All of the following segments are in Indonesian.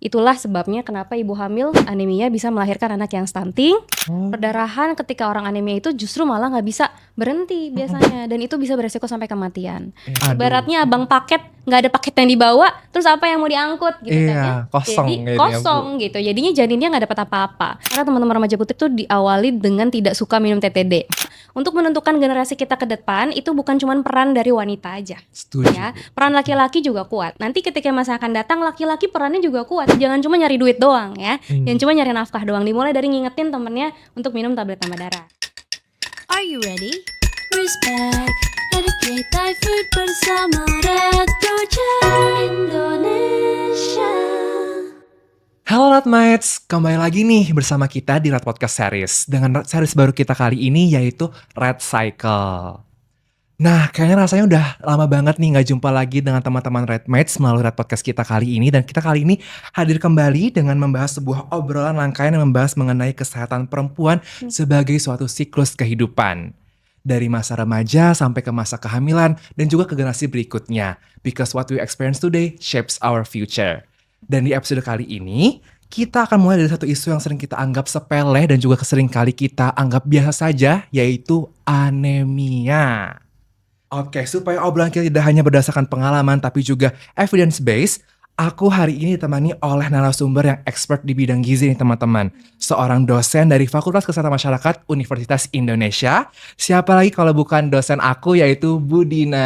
Itulah sebabnya kenapa ibu hamil anemia bisa melahirkan anak yang stunting. Oh. Perdarahan ketika orang anemia itu justru malah nggak bisa berhenti biasanya, dan itu bisa beresiko sampai kematian. Aduh. Ibaratnya abang paket, nggak ada paket yang dibawa, terus apa yang mau diangkut gitu kan ya? Iya, kosong Jadi gitu ya, Bu. kosong gitu. Jadinya janinnya nggak dapat apa-apa. Karena teman-teman remaja putri itu diawali dengan tidak suka minum TTD. Untuk menentukan generasi kita ke depan itu bukan cuma peran dari wanita aja. Setuju. Ya, peran laki-laki juga kuat. Nanti ketika masa akan datang, laki-laki perannya juga kuat. Jangan cuma nyari duit doang ya. Jangan cuma nyari nafkah doang. Dimulai dari ngingetin temennya untuk minum tablet tambah darah. Are you ready? Respect, educate, Thai food bersama Red Project Indonesia. Halo Radmates, kembali lagi nih bersama kita di Red Podcast Series. Dengan series baru kita kali ini yaitu Red Cycle. Nah, kayaknya rasanya udah lama banget nih gak jumpa lagi dengan teman-teman Redmates melalui Red Podcast kita kali ini. Dan kita kali ini hadir kembali dengan membahas sebuah obrolan rangkaian yang membahas mengenai kesehatan perempuan sebagai suatu siklus kehidupan. Dari masa remaja sampai ke masa kehamilan dan juga ke generasi berikutnya. Because what we experience today shapes our future. Dan di episode kali ini, kita akan mulai dari satu isu yang sering kita anggap sepele dan juga sering kali kita anggap biasa saja, yaitu anemia. Oke, supaya obrolan kita tidak hanya berdasarkan pengalaman tapi juga evidence-based, aku hari ini ditemani oleh narasumber yang expert di bidang gizi nih teman-teman. Seorang dosen dari Fakultas Kesehatan Masyarakat Universitas Indonesia. Siapa lagi kalau bukan dosen aku, yaitu Bu Dina.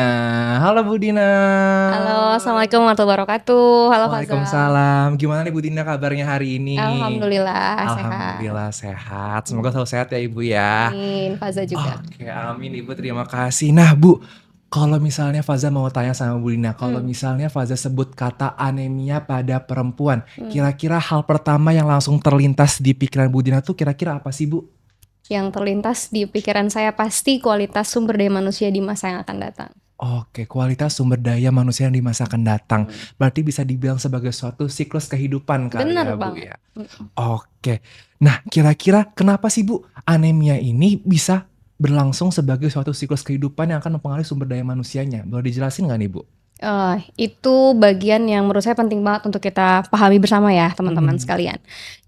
Halo Bu Dina. Halo, assalamualaikum warahmatullahi wabarakatuh. Halo Faza. Waalaikumsalam. Gimana nih Bu Dina kabarnya hari ini? Alhamdulillah sehat. Alhamdulillah sehat. Semoga selalu sehat ya Ibu ya. Amin, Faza juga. Oke, amin Ibu, terima kasih. Nah Bu, kalau misalnya Faza mau tanya sama Bu Dina, kalau misalnya Faza sebut kata anemia pada perempuan, kira-kira hal pertama yang langsung terlintas di pikiran Bu Dina tuh kira-kira apa sih Bu? Yang terlintas di pikiran saya pasti kualitas sumber daya manusia di masa yang akan datang. Oke, kualitas sumber daya manusia yang di masa akan datang. Berarti bisa dibilang sebagai suatu siklus kehidupan kali Bener ya Bu banget. ya. Oke, nah kira-kira kenapa sih Bu anemia ini bisa berlangsung sebagai suatu siklus kehidupan yang akan mempengaruhi sumber daya manusianya? Boleh dijelasin nggak nih Bu? Itu bagian yang menurut saya penting banget untuk kita pahami bersama ya teman-teman sekalian.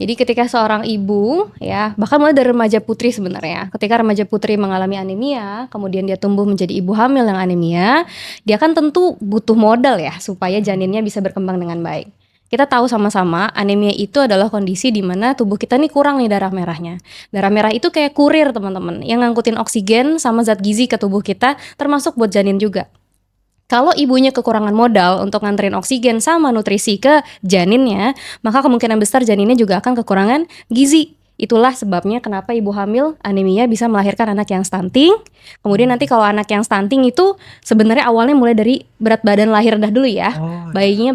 Jadi ketika seorang ibu ya, bahkan mulai dari remaja putri sebenarnya, ketika remaja putri mengalami anemia, kemudian dia tumbuh menjadi ibu hamil yang anemia, dia kan tentu butuh modal ya supaya janinnya bisa berkembang dengan baik. Kita tahu sama-sama anemia itu adalah kondisi di mana tubuh kita nih kurang nih darah merahnya. Darah merah itu kayak kurir teman-teman, yang ngangkutin oksigen sama zat gizi ke tubuh kita, termasuk buat janin juga. Kalau ibunya kekurangan modal untuk nganterin oksigen sama nutrisi ke janinnya, maka kemungkinan besar janinnya juga akan kekurangan gizi. Itulah sebabnya kenapa ibu hamil anemia bisa melahirkan anak yang stunting. Kemudian nanti kalau anak yang stunting itu sebenarnya awalnya mulai dari berat badan lahir rendah dulu ya. Bayinya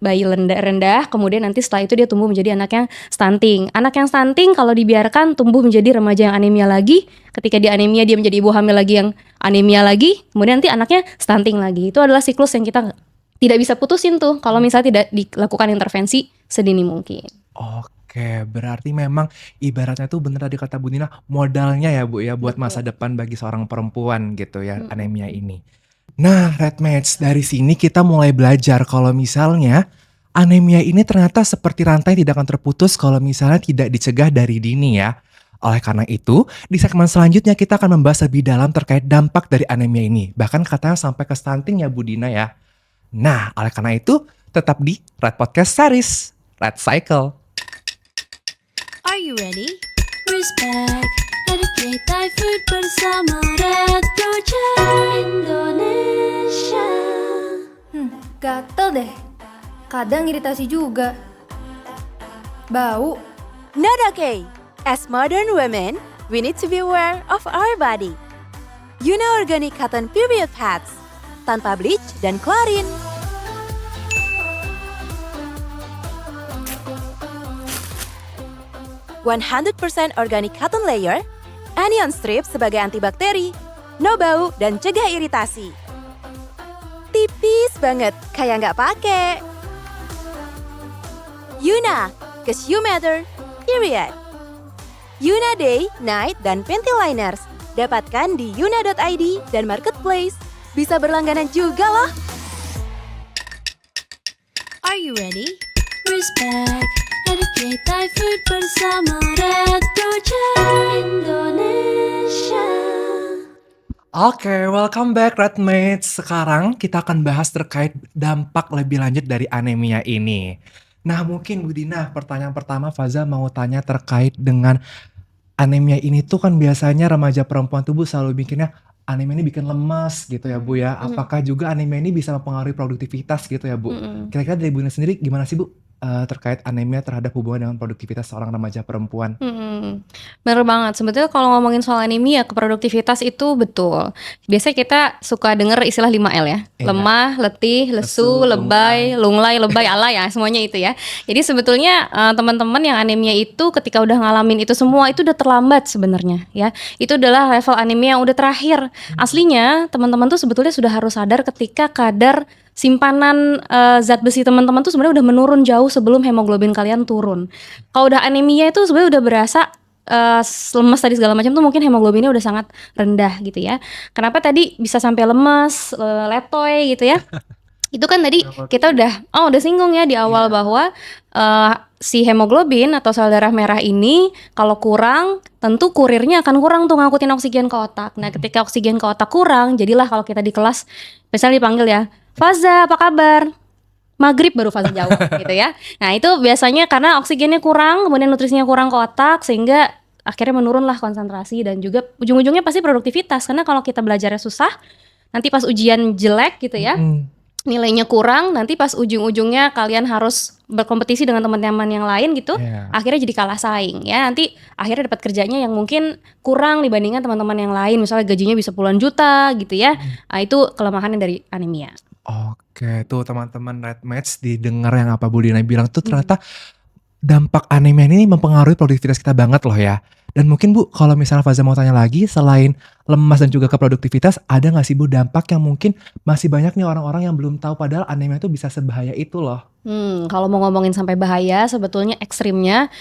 bayi rendah, kemudian nanti setelah itu dia tumbuh menjadi anak yang stunting. Anak yang stunting kalau dibiarkan tumbuh menjadi remaja yang anemia lagi. Ketika dia anemia dia menjadi ibu hamil lagi yang anemia lagi. Kemudian nanti anaknya stunting lagi. Itu adalah siklus yang kita tidak bisa putusin tuh kalau misalnya tidak dilakukan intervensi sedini mungkin. Oke, berarti memang ibaratnya tuh bener tadi kata Bu Dina, modalnya ya Bu ya buat masa depan bagi seorang perempuan gitu ya, anemia ini. Nah, Redmates, dari sini kita mulai belajar kalau misalnya anemia ini ternyata seperti rantai tidak akan terputus kalau misalnya tidak dicegah dari dini ya. Oleh karena itu, di segmen selanjutnya kita akan membahas lebih dalam terkait dampak dari anemia ini. Bahkan katanya sampai ke stunting ya Bu Dina ya. Nah, oleh karena itu, tetap di Red Podcast Series, Red Cycle. Are you ready? Respect, educate, Thai food bersama Red Project Indonesia. Gatel deh. Kadang iritasi juga. Bau. Not okay. As modern women, we need to be aware of our body. Yuna Organic Cotton Period Pads, tanpa bleach dan klorin. %100% organic cotton layer, anion strip sebagai antibakteri, no bau dan cegah iritasi. Tipis banget, kayak nggak pakai. Yuna, 'cause you matter, period. Yuna Day, Night, dan Panty Liners. Dapatkan di yuna.id dan Marketplace. Bisa berlangganan juga loh. Are you ready? respect, educate Thai food bersama Retro Check Indonesia. Oke, welcome back Redmates. Sekarang kita akan bahas terkait dampak lebih lanjut dari anemia ini. Nah, mungkin Bu Dina, pertanyaan pertama Faza mau tanya terkait dengan anemia ini tuh kan biasanya remaja perempuan tuh Bu selalu mikirnya anemia ini bikin lemas gitu ya Bu ya. Apakah juga anemia ini bisa mempengaruhi produktivitas gitu ya Bu? Kira-kira dari Bu Dina sendiri gimana sih Bu terkait anemia terhadap hubungan dengan produktivitas seorang remaja perempuan? Bener banget. Sebetulnya kalau ngomongin soal anemia ke produktivitas itu betul. Biasanya kita suka denger istilah 5L ya. Iya. Lemah, letih, lesu, Lesu, lebay, lunglai, lebay, alay ya, semuanya itu ya. Jadi sebetulnya teman-teman yang anemia itu ketika udah ngalamin itu semua itu udah terlambat sebenarnya ya. Itu adalah level anemia yang udah terakhir. Aslinya teman-teman tuh sebetulnya sudah harus sadar ketika kadar simpanan zat besi teman-teman tuh sebenarnya udah menurun jauh sebelum hemoglobin kalian turun. Kalau udah anemia itu sebenarnya udah berasa lemes tadi segala macam tuh mungkin hemoglobinnya udah sangat rendah gitu ya. Kenapa tadi bisa sampai lemes, letoy gitu ya? Itu kan tadi kita udah singgung ya di awal bahwa si hemoglobin atau sel darah merah ini kalau kurang tentu kurirnya akan kurang tuh ngangkutin oksigen ke otak. Nah, ketika oksigen ke otak kurang, jadilah kalau kita di kelas misalnya dipanggil ya, Faza apa kabar? Maghrib baru Faza jawab gitu ya. Nah, itu biasanya karena oksigennya kurang, kemudian nutrisinya kurang ke otak sehingga akhirnya menurunlah konsentrasi dan juga ujung-ujungnya pasti produktivitas. Karena kalau kita belajarnya susah, nanti pas ujian jelek gitu ya, nilainya kurang, nanti pas ujung-ujungnya kalian harus berkompetisi dengan teman-teman yang lain gitu, akhirnya jadi kalah saing ya. Nanti akhirnya dapat kerjanya yang mungkin kurang dibandingkan teman-teman yang lain, misalnya gajinya bisa puluhan juta gitu ya. Nah, itu kelemahannya dari anemia. Oke, tuh teman-teman Redmates didengar yang apa Bu Dina bilang tuh ternyata dampak anemia ini mempengaruhi produktivitas kita banget loh ya. Dan mungkin Bu, kalau misalnya Faza mau tanya lagi, selain lemas dan juga ke produktivitas, ada nggak sih Bu dampak yang mungkin masih banyak nih orang-orang yang belum tahu padahal anemia itu bisa sebahaya itu loh? Kalau mau ngomongin sampai bahaya, sebetulnya ekstrimnya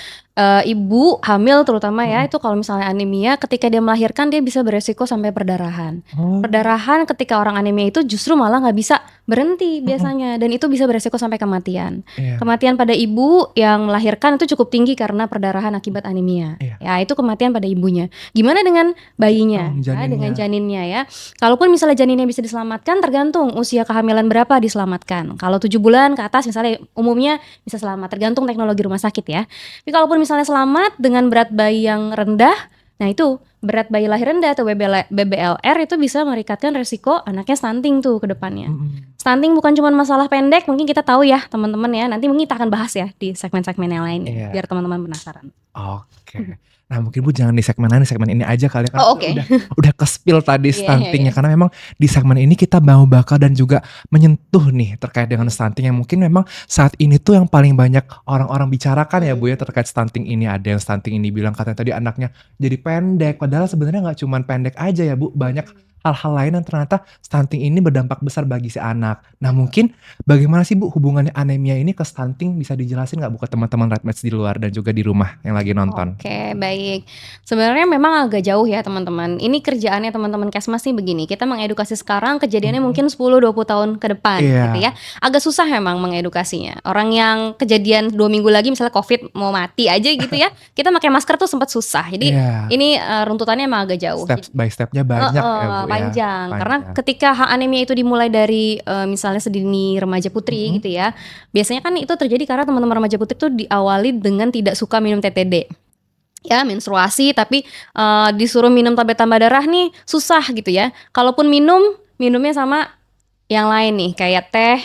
ibu hamil terutama ya, itu kalau misalnya anemia ketika dia melahirkan dia bisa beresiko sampai perdarahan. Perdarahan ketika orang anemia itu justru malah nggak bisa berhenti biasanya, dan itu bisa beresiko sampai kematian. Iya. Kematian pada ibu yang melahirkan itu cukup tinggi karena perdarahan akibat anemia. Iya. Ya, itu kematian pada ibunya. Gimana dengan bayinya? Ya, Janinnya. dengan janinnya ya. Kalaupun misalnya janinnya bisa diselamatkan, tergantung usia kehamilan berapa diselamatkan. Kalau 7 bulan ke atas misalnya umumnya bisa selamat, tergantung teknologi rumah sakit ya. Tapi kalaupun misalnya selamat dengan berat bayi yang rendah, nah itu berat bayi lahir rendah atau BBLR itu bisa merikatkan resiko anaknya stunting tuh ke depannya. Stunting bukan cuma masalah pendek, mungkin kita tahu ya teman-teman ya. Nanti mungkin kita akan bahas ya di segmen-segmen yang lain Iya. biar teman-teman penasaran. Oke. Nah mungkin Bu jangan di segmen lain, di segmen ini aja kali ya. Karena Oh, oke. udah ke-spill tadi Iya, stuntingnya. iya. Karena memang di segmen ini kita mau bakal dan juga menyentuh nih terkait dengan stunting yang mungkin memang saat ini tuh yang paling banyak orang-orang bicarakan ya Bu ya terkait stunting ini. Ada yang stunting ini bilang katanya tadi anaknya jadi pendek. Padahal sebenarnya nggak cuma pendek aja ya Bu. Banyak hal-hal lain yang ternyata stunting ini berdampak besar bagi si anak. Nah mungkin bagaimana sih Bu hubungannya anemia ini ke stunting, bisa dijelasin nggak Bu ke teman-teman Redmates di luar dan juga di rumah yang lagi nonton? Oke, baik. Sebenarnya memang agak jauh ya teman-teman. Ini kerjaannya teman-teman Kesmas nih begini. Kita mengedukasi sekarang, kejadiannya mungkin 10-20 tahun ke depan Iya. gitu ya. Agak susah memang mengedukasinya. Orang yang kejadian 2 minggu lagi misalnya COVID mau mati aja gitu ya. Kita pakai masker tuh sempat susah. Jadi Iya. ini runtutannya emang agak jauh. Step by stepnya banyak ya Bu ya. Panjang. Karena Panjang. ketika anemia itu dimulai dari misalnya sedini remaja putri gitu ya. Biasanya kan itu terjadi karena teman-teman remaja putri itu diawali dengan tidak suka minum TTD. Ya, menstruasi tapi disuruh minum tablet tambah darah nih susah gitu ya. Kalaupun minumnya sama yang lain nih kayak teh,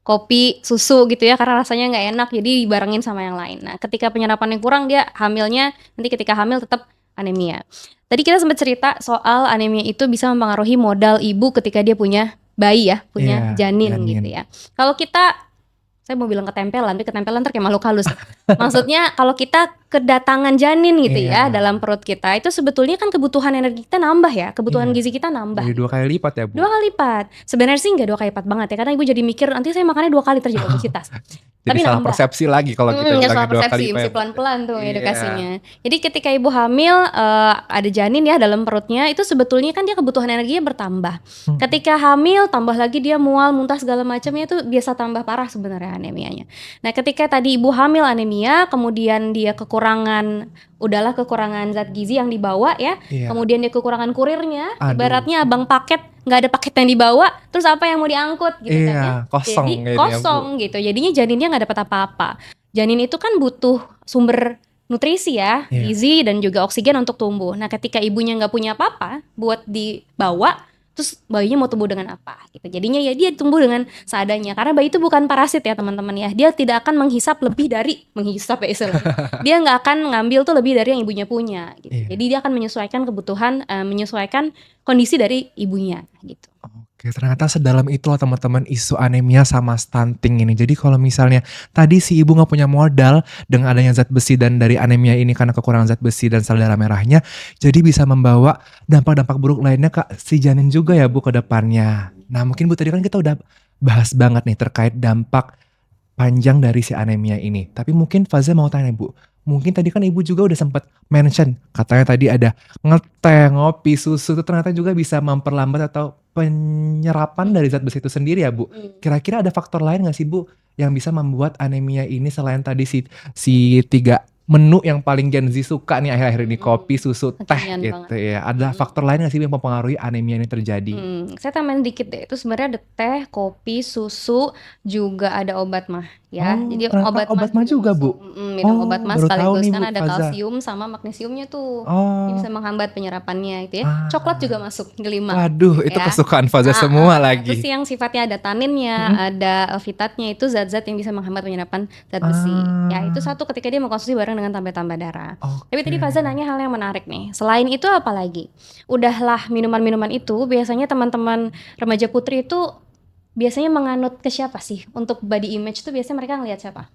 kopi, susu gitu ya, karena rasanya nggak enak jadi dibarengin sama yang lain. Nah, ketika penyerapannya kurang dia hamilnya nanti ketika hamil tetap anemia. Tadi kita sempat cerita soal anemia itu bisa mempengaruhi modal ibu ketika dia punya bayi ya, punya Iya, janin janin. gitu ya. Kalau kita, saya mau bilang ketempelan, tapi ketempelan ntar kayak makhluk halus. Maksudnya kalau kita kedatangan janin gitu ya Iya. dalam perut kita, itu sebetulnya kan kebutuhan energi kita nambah ya, kebutuhan Iya. gizi kita nambah Jadi 2 gitu. kali lipat ya, Bu? 2 kali lipat. Sebenarnya sih nggak 2 kali lipat banget ya, karena ibu jadi mikir nanti saya makannya 2 kali terjadi obesitas. Jadi Tapi salah nambah. persepsi lagi kalau kita Nggak bilangnya salah 2 kali persepsi, lipat mesti ya, Bu? pelan-pelan tuh Iya. edukasinya. Jadi ketika ibu hamil, ada janin ya dalam perutnya, itu sebetulnya kan dia kebutuhan energinya bertambah. Ketika hamil tambah lagi dia mual, muntah segala macamnya itu biasa tambah parah sebenarnya anemianya. Nah, ketika tadi ibu hamil anemia, kemudian dia kekurangan zat gizi yang dibawa ya, Iya. kemudian dia kekurangan kurirnya, Aduh. ibaratnya abang paket nggak ada paket yang dibawa, terus apa yang mau diangkut gitu kan ya? Iya, kosong Jadi kayaknya, Bu. kosong gitu. Jadinya janinnya nggak dapat apa-apa. Janin itu kan butuh sumber nutrisi ya, Iya. gizi dan juga oksigen untuk tumbuh. Nah, ketika ibunya nggak punya apa-apa buat dibawa, terus bayinya mau tumbuh dengan apa gitu. Jadinya ya dia tumbuh dengan seadanya. Karena bayi itu bukan parasit ya teman-teman ya. Dia tidak akan menghisap lebih dari menghisap ya istilahnya. Dia nggak akan ngambil tuh lebih dari yang ibunya punya gitu. Iya. Jadi dia akan menyesuaikan kebutuhan, menyesuaikan kondisi dari ibunya gitu. Oke, ternyata sedalam itu loh teman-teman isu anemia sama stunting ini. Jadi kalau misalnya tadi si ibu nggak punya modal dengan adanya zat besi dan dari anemia ini karena kekurangan zat besi dan sel darah merahnya, jadi bisa membawa dampak-dampak buruk lainnya ke si janin juga ya Bu ke depannya. Nah mungkin Bu tadi kan kita udah bahas banget nih terkait dampak panjang dari si anemia ini. Tapi mungkin Faza mau tanya Bu, mungkin tadi kan ibu juga udah sempat mention katanya tadi ada ngeteh, ngopi, susu itu ternyata juga bisa memperlambat atau penyerapan dari zat besi itu sendiri ya Bu. Kira-kira ada faktor lain nggak sih Bu yang bisa membuat anemia ini selain tadi si 3 menu yang paling Gen Z suka nih akhir-akhir ini, kopi, susu, teh Kekinian gitu banget. ya. Ada faktor lain nggak sih yang mempengaruhi anemia ini terjadi? Saya tambahin dikit deh. Itu sebenarnya ada teh, kopi, susu, juga ada obat mah ya. Oh, Jadi ternyata obat mah juga, Bu? minum Oh, obat mah baru tahu sekaligus nih, kan Bu ada Faza. kalsium sama magnesiumnya tuh. Ini Oh, bisa menghambat penyerapannya gitu ya. Ah. Coklat juga masuk di 5. waduh itu Ya. kesukaan Faza semua lagi. Terus yang sifatnya ada taninnya, ada fitatnya, itu zat-zat yang bisa menghambat penyerapan zat besi. Ya itu satu ketika dia mengkonsumsi bareng dengan tambah-tambah darah. Tapi tadi Faza nanya hal yang menarik nih. Selain itu apa lagi? Udahlah minuman-minuman itu biasanya teman-teman remaja putri itu biasanya menganut ke siapa sih? Untuk body image tuh biasanya mereka ngelihat siapa?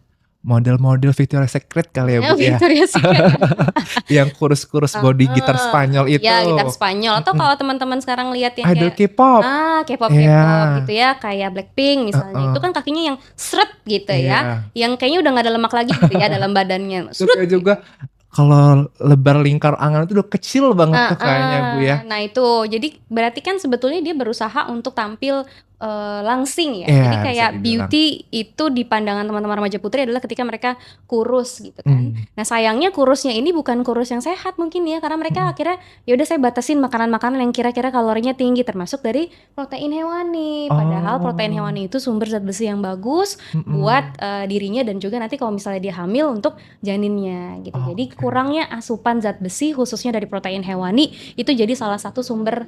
Model-model Victoria's Secret kali ya Bu ya. Victoria's Secret. Yang kurus-kurus body gitar Spanyol itu. Ya, gitar Spanyol. Atau kalau teman-teman sekarang lihat yang Idol kayak K-pop. K-pop Iya. gitu ya, kayak Blackpink misalnya. Itu kan kakinya yang seret gitu ya. Iya. Yang kayaknya udah nggak ada lemak lagi gitu ya dalam badannya. Terus kayak juga kalau lebar lingkar angan itu udah kecil banget tuh kayaknya Bu ya. Nah itu, jadi berarti kan sebetulnya dia berusaha untuk tampil langsing ya. Iya, Jadi bisa kayak dibilang. beauty itu di pandangan teman-teman remaja putri adalah ketika mereka kurus gitu kan. Nah sayangnya kurusnya ini bukan kurus yang sehat mungkin ya, karena mereka akhirnya ya udah saya batasin makanan-makanan yang kira-kira kalorinya tinggi, termasuk dari protein hewani. Padahal protein hewani itu sumber zat besi yang bagus buat dirinya dan juga nanti kalau misalnya dia hamil untuk janinnya gitu. Jadi kurangnya asupan zat besi khususnya dari protein hewani itu jadi salah satu sumber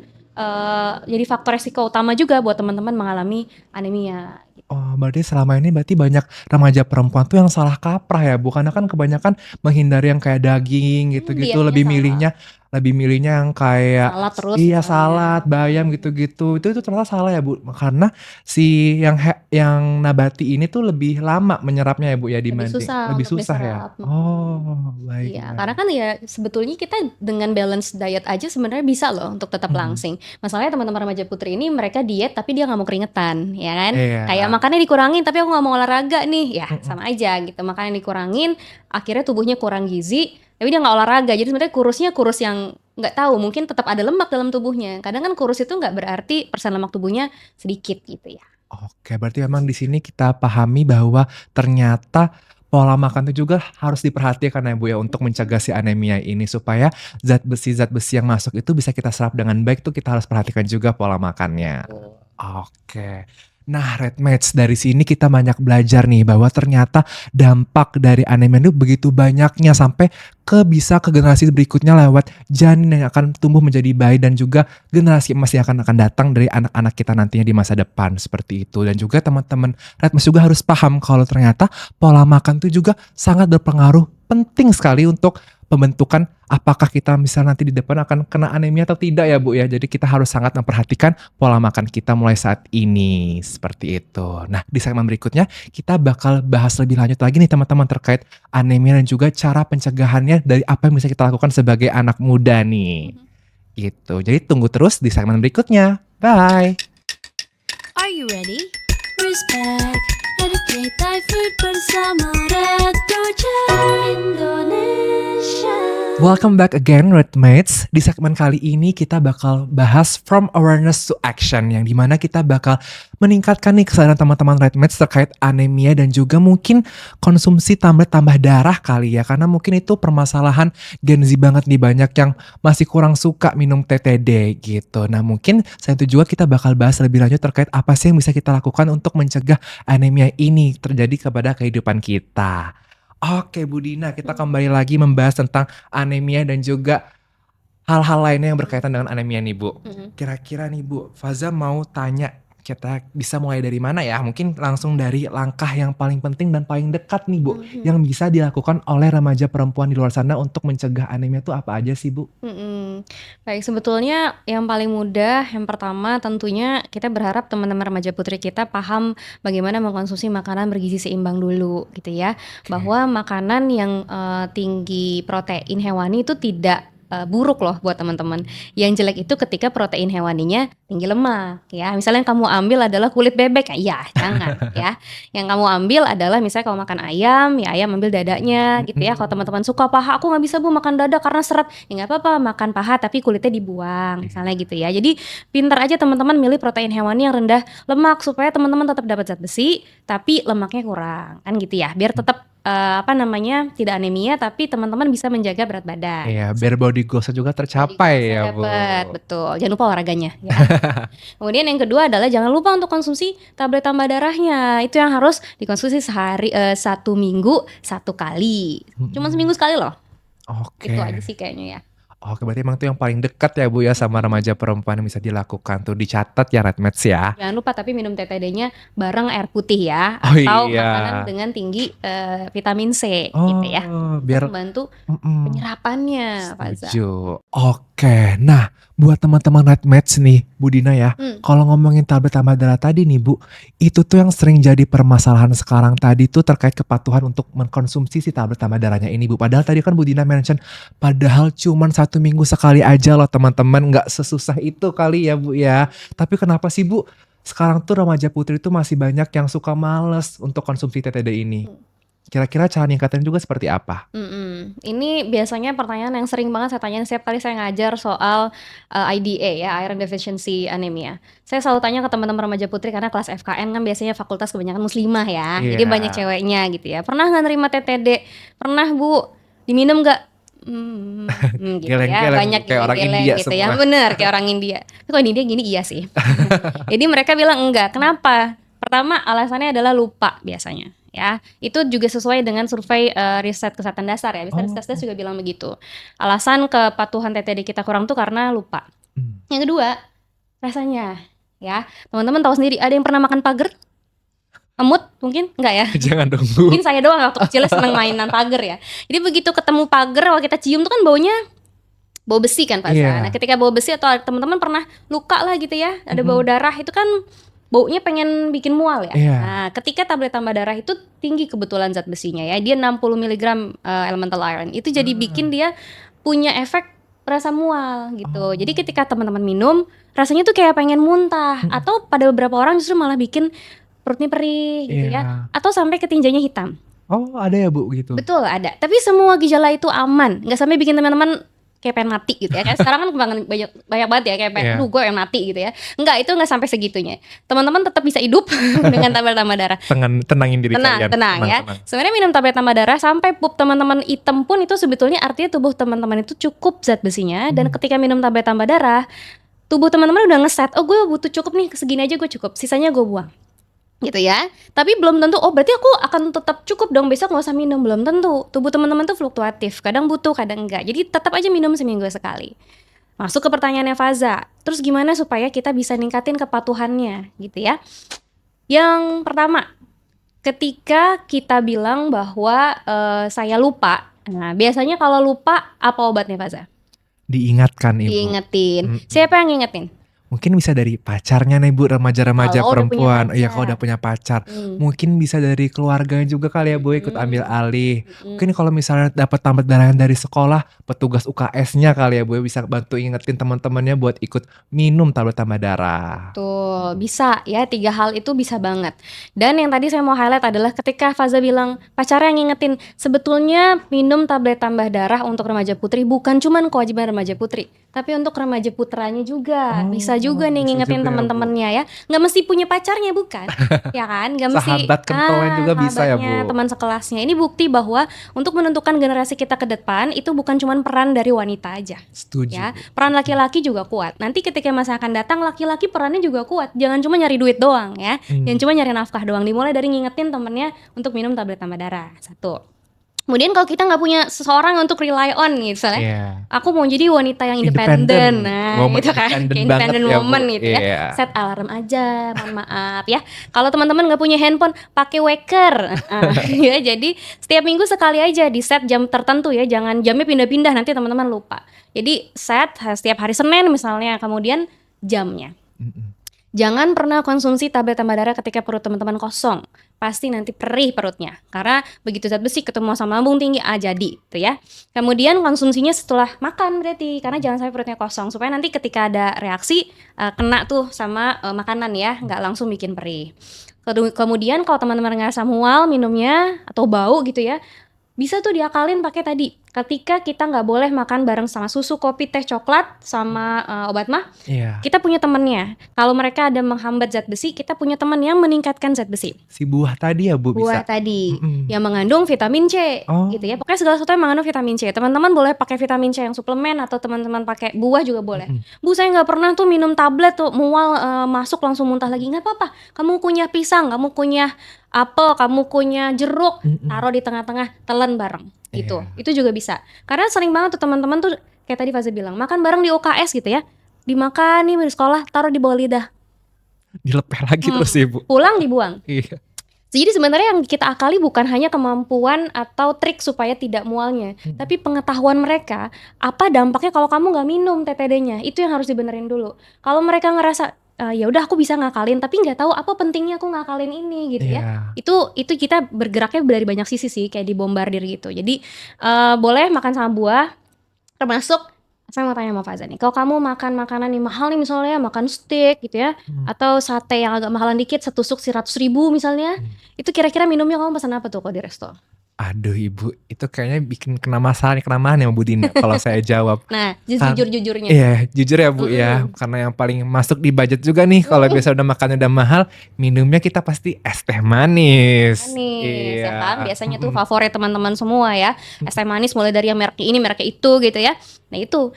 jadi faktor resiko utama juga buat teman-teman mengalami anemia. Oh, berarti selama ini berarti banyak remaja perempuan tuh yang salah kaprah ya Bu, karena kan kebanyakan menghindari yang kayak daging gitu-gitu, dietnya lebih milihnya yang kayak Salad terus iya misalnya. salad, bayam gitu-gitu. Itu ternyata salah ya Bu, karena si yang nabati ini tuh lebih lama menyerapnya ya Bu ya Lebih dibanding susah lebih untuk susah ya. diserap. Oh, baik. Iya, karena kan ya sebetulnya kita dengan balance diet aja sebenarnya bisa loh untuk tetap langsing. Masalahnya teman-teman remaja putri ini mereka diet tapi dia nggak mau keringetan, ya kan? Iya. Kayak makannya dikurangin tapi aku nggak mau olahraga nih, ya sama aja gitu. Makannya dikurangin, akhirnya tubuhnya kurang gizi, tapi dia nggak olahraga. Jadi sebenarnya kurusnya kurus yang nggak tahu, mungkin tetap ada lemak dalam tubuhnya. Kadang kan kurus itu nggak berarti persen lemak tubuhnya sedikit gitu ya. Oke, berarti memang di sini kita pahami bahwa ternyata pola makan itu juga harus diperhatikan ya Bu ya untuk mencegah si anemia ini supaya zat besi yang masuk itu bisa kita serap dengan baik, tuh kita harus perhatikan juga pola makannya. Oke. Nah, Redmates, dari sini kita banyak belajar nih bahwa ternyata dampak dari anemia itu begitu banyaknya sampai bisa ke generasi berikutnya lewat janin yang akan tumbuh menjadi bayi dan juga generasi masih akan datang dari anak-anak kita nantinya di masa depan seperti itu. Dan juga teman-teman Redmates juga harus paham kalau ternyata pola makan itu juga sangat berpengaruh penting sekali untuk pembentukan apakah kita misalnya nanti di depan akan kena anemia atau tidak ya Bu ya. Jadi kita harus sangat memperhatikan pola makan kita mulai saat ini, seperti itu. Nah di segmen berikutnya kita bakal bahas lebih lanjut lagi nih teman-teman terkait anemia dan juga cara pencegahannya dari apa yang bisa kita lakukan sebagai anak muda nih. Gitu. Jadi tunggu terus di segmen berikutnya. Bye. Are you ready? Respect, educate Thai food bersama Retro Chat Indonesia. Welcome back again Redmates. Di segmen kali ini kita bakal bahas from awareness to action, yang dimana kita bakal meningkatkan nih kesadaran teman-teman Redmates terkait anemia dan juga mungkin konsumsi tablet tambah darah kali ya. Karena mungkin itu permasalahan Gen Z banget nih, banyak yang masih kurang suka minum TTD gitu. Nah mungkin selain itu juga kita bakal bahas lebih lanjut terkait apa sih yang bisa kita lakukan untuk mencegah anemia ini terjadi kepada kehidupan kita. Oke Bu Dina, kita kembali lagi membahas tentang anemia dan juga hal-hal lainnya yang berkaitan dengan anemia nih Bu. Kira-kira nih Bu, Faza mau tanya, kita bisa mulai dari mana ya? Mungkin langsung dari langkah yang paling penting dan paling dekat nih Bu, yang bisa dilakukan oleh remaja perempuan di luar sana untuk mencegah anemia itu apa aja sih Bu? Baik, sebetulnya yang paling mudah, yang pertama tentunya kita berharap teman-teman remaja putri kita paham bagaimana mengkonsumsi makanan bergizi seimbang dulu gitu ya. Bahwa makanan yang tinggi protein hewani itu tidak buruk loh buat teman-teman. Yang jelek itu ketika protein hewaninya tinggi lemak ya. Misalnya yang kamu ambil adalah kulit bebek, ya jangan ya. Yang kamu ambil adalah misalnya kalau makan ayam, ya ayam ambil dadanya gitu ya. Kalau teman-teman suka paha, aku nggak bisa Bu makan dada karena serat, ya nggak apa-apa, makan paha tapi kulitnya dibuang misalnya gitu ya. Jadi pintar aja teman-teman milih protein hewani yang rendah lemak supaya teman-teman tetap dapat zat besi tapi lemaknya kurang kan gitu ya. Biar tetap tidak anemia tapi teman-teman bisa menjaga berat badan. Iya, biar body goalsnya juga tercapai ya Bu. Dapat, betul. Jangan lupa olahraganya ya. Kemudian yang kedua adalah jangan lupa untuk konsumsi tablet tambah darahnya. Itu yang harus dikonsumsi sehari 1 minggu 1 kali. Cuma seminggu sekali loh. Oke. Itu aja sih kayaknya ya. Oke, berarti emang itu yang paling dekat ya Bu ya sama remaja perempuan yang bisa dilakukan tuh. Dicatat ya Redmates ya. Jangan lupa tapi minum TTD-nya bareng air putih ya, Oh atau iya. makanan dengan tinggi vitamin C Oh, gitu ya. biar Membantu mm-mm. penyerapannya, Faza. Setuju. Oke, nah buat teman-teman Redmates nih, Bu Dina ya, kalau ngomongin tablet tambah darah tadi nih Bu, itu tuh yang sering jadi permasalahan sekarang tadi tuh terkait kepatuhan untuk mengkonsumsi si tablet tambah darahnya ini Bu. Padahal tadi kan Bu Dina mention, padahal cuman 1 minggu sekali aja loh teman-teman, nggak sesusah itu kali ya Bu ya. Tapi kenapa sih Bu, sekarang tuh remaja putri tuh masih banyak yang suka males untuk konsumsi TTD ini? Kira-kira cara ningkatin juga seperti apa? Ini biasanya pertanyaan yang sering banget saya tanyain setiap kali saya ngajar soal IDA ya, Iron Deficiency Anemia. Saya selalu tanya ke teman-teman remaja putri karena kelas FKN kan biasanya fakultas kebanyakan muslimah ya. Jadi Iya. banyak ceweknya gitu ya. Pernah nggak nerima TTD? Pernah Bu. Diminum nggak? Gitu ya. Geleng-geleng, Banyak kayak orang geleng-geleng India gitu ya. semua. Bener kayak orang India. Tapi kalau di India gini iya sih. Jadi mereka bilang enggak. Kenapa? Pertama alasannya adalah lupa biasanya. Ya, itu juga sesuai dengan survei riset kesehatan dasar ya. Riset kesehatan dasar juga bilang begitu. Alasan kepatuhan TTD kita kurang tuh karena lupa. Yang kedua, rasanya ya. Teman-teman tahu sendiri, ada yang pernah makan pager? Emut mungkin? Enggak ya? Jangan dong Bu. Mungkin saya doang waktu kecil seneng mainan pager ya. Jadi begitu ketemu pager, kalau kita cium tuh kan baunya bau besi kan Pak. Iya. Nah ketika bau besi atau teman-teman pernah luka lah gitu ya, ada bau darah, itu kan baunya pengen bikin mual ya. Iya. Nah, ketika tablet tambah darah itu tinggi kebetulan zat besinya ya. Dia 60 mg elemental iron. Itu jadi bikin dia punya efek rasa mual gitu. Jadi ketika teman-teman minum, rasanya tuh kayak pengen muntah, atau pada beberapa orang justru malah bikin perutnya perih gitu Iya. ya. Atau sampai ketinjanya hitam. Oh, ada ya Bu gitu. Betul, ada. Tapi semua gejala itu aman. Nggak sampai bikin teman-teman kayak pengen mati gitu ya. Kayak sekarang kan banyak banget ya kayak pengen, Iya. gue pengen mati gitu ya. Enggak, itu nggak sampai segitunya. Teman-teman tetap bisa hidup dengan tablet tambah darah. Tenangin diri kalian. Tenang ya. Tenang. Sebenarnya minum tablet tambah darah sampai pup teman-teman hitam pun itu sebetulnya artinya tubuh teman-teman itu cukup zat besinya. Dan ketika minum tablet tambah darah, tubuh teman-teman udah ngeset, oh gue butuh cukup nih, segini aja gue cukup, sisanya gue buang. Gitu ya. Tapi belum tentu, oh berarti aku akan tetap cukup dong, besok gak usah minum. Belum tentu. Tubuh teman-teman tuh fluktuatif, kadang butuh, kadang enggak. Jadi tetap aja minum seminggu sekali. Masuk ke pertanyaannya Faza, terus gimana supaya kita bisa ningkatin kepatuhannya gitu ya. Yang pertama, ketika kita bilang bahwa saya lupa, Nah, biasanya kalau lupa apa obatnya Faza? Diingatkan Ibu. Diingetin. Mm-mm. Siapa yang ngingetin? Mungkin bisa dari pacarnya nih Bu, remaja-remaja Kalau udah punya perempuan. Iya pacar. kalau udah punya pacar. Hmm. Mungkin bisa dari keluarganya juga kali ya Bu, ikut ambil alih. Mm-mm. Mungkin kalau misalnya dapat tambah darah dari sekolah, petugas UKS-nya kali ya Bu, bisa bantu ingetin teman-temannya buat ikut minum tablet tambah darah. Tuh, bisa ya, 3 hal itu bisa banget. Dan yang tadi saya mau highlight adalah ketika Faza bilang pacarnya yang ngingetin, sebetulnya minum tablet tambah darah untuk remaja putri bukan cuman kewajiban remaja putri, tapi untuk remaja putranya juga. Bisa juga nih bisa ngingetin juga ya, Bu. teman-temannya ya. Nggak mesti punya pacarnya bukan? Ya kan? Nggak mesti Sahabat kentalnya juga bisa ya, sahabatnya, Bu. teman sekelasnya. Ini bukti bahwa untuk menentukan generasi kita ke depan itu bukan cuman peran dari wanita aja. Setuju. Ya, Bu. peran laki-laki juga kuat. Nanti ketika masa akan datang, laki-laki perannya juga kuat. Jangan cuma nyari duit doang ya. Jangan cuma nyari nafkah doang. Dimulai dari ngingetin temennya untuk minum tablet tambah darah. 1. Kemudian kalau kita nggak punya seseorang untuk rely on gitu, misalnya, Iya. aku mau jadi wanita yang Independen. independen. Nah, Woman gitu kan. independent Kayak banget independent ya, Bu. woman gitu ya. Iya. Set alarm aja, mohon maaf ya. Kalau teman-teman nggak punya handphone, pakai waker. Ya, jadi setiap minggu sekali aja di set jam tertentu ya. Jangan jamnya pindah-pindah, nanti teman-teman lupa. Jadi set setiap hari Senin misalnya, kemudian jamnya. Mm-mm. Jangan pernah konsumsi tablet tambah darah ketika perut teman-teman kosong. Pasti nanti perih perutnya. Karena begitu zat besi ketemu sama lambung tinggi, jadi gitu ya. Kemudian konsumsinya setelah makan berarti. Karena jangan sampai perutnya kosong. Supaya nanti ketika ada reaksi, kena tuh sama makanan ya. Nggak langsung bikin perih. Kemudian kalau teman-teman ngerasa mual minumnya atau bau gitu ya, bisa tuh diakalin pakai tadi. Ketika kita nggak boleh makan bareng sama susu, kopi, teh, coklat, sama obat mah, Iya. kita punya temennya. Kalau mereka ada menghambat zat besi, kita punya teman yang meningkatkan zat besi. Si buah tadi ya Bu Buah bisa. tadi Mm-mm. yang mengandung vitamin C, Oh. gitu ya. Pokoknya segala sesuatu yang mengandung vitamin C. Teman-teman boleh pakai vitamin C yang suplemen atau teman-teman pakai buah juga boleh. Bu, saya nggak pernah tuh minum tablet tuh mual masuk langsung muntah lagi. Nggak apa-apa. Kamu punya pisang, kamu punya apel, kamu punya jeruk, taruh di tengah-tengah, telan bareng. Gitu. Iya. Itu juga bisa. Karena sering banget tuh teman-teman tuh kayak tadi Faza bilang, makan bareng di UKS gitu ya. Dimakan nih di sekolah, taruh di bawah lidah. Dilepeh lagi terus ya Bu. Pulang dibuang. Iya. Jadi sebenarnya yang kita akali bukan hanya kemampuan atau trik supaya tidak mualnya, tapi pengetahuan mereka apa dampaknya kalau kamu nggak minum TTD-nya. Itu yang harus dibenerin dulu. Kalau mereka ngerasa ya udah aku bisa ngakalin, tapi nggak tahu apa pentingnya aku ngakalin ini gitu ya. Iya. Itu kita bergeraknya dari banyak sisi sih, kayak dibombardir gitu. Jadi boleh makan sama buah, termasuk saya mau tanya sama Faza nih, kalau kamu makan makanan yang mahal nih misalnya makan steak gitu ya, atau sate yang agak mahalan dikit setusuk 100.000 misalnya, itu kira-kira minumnya kamu pesan apa tuh kalau di resto? Aduh Ibu, itu kayaknya bikin kena masalah nih, kenamaan ya Bu Dina kalau saya jawab. Nah, Kan- jujur-jujurnya. Iya, jujur ya Bu ya, karena yang paling masuk di budget juga nih kalau biasa udah makannya udah mahal, minumnya kita pasti es teh manis. Manis Iya. ya kan, biasanya tuh favorit teman-teman semua ya, es teh manis mulai dari yang merek ini merek itu gitu ya. Nah itu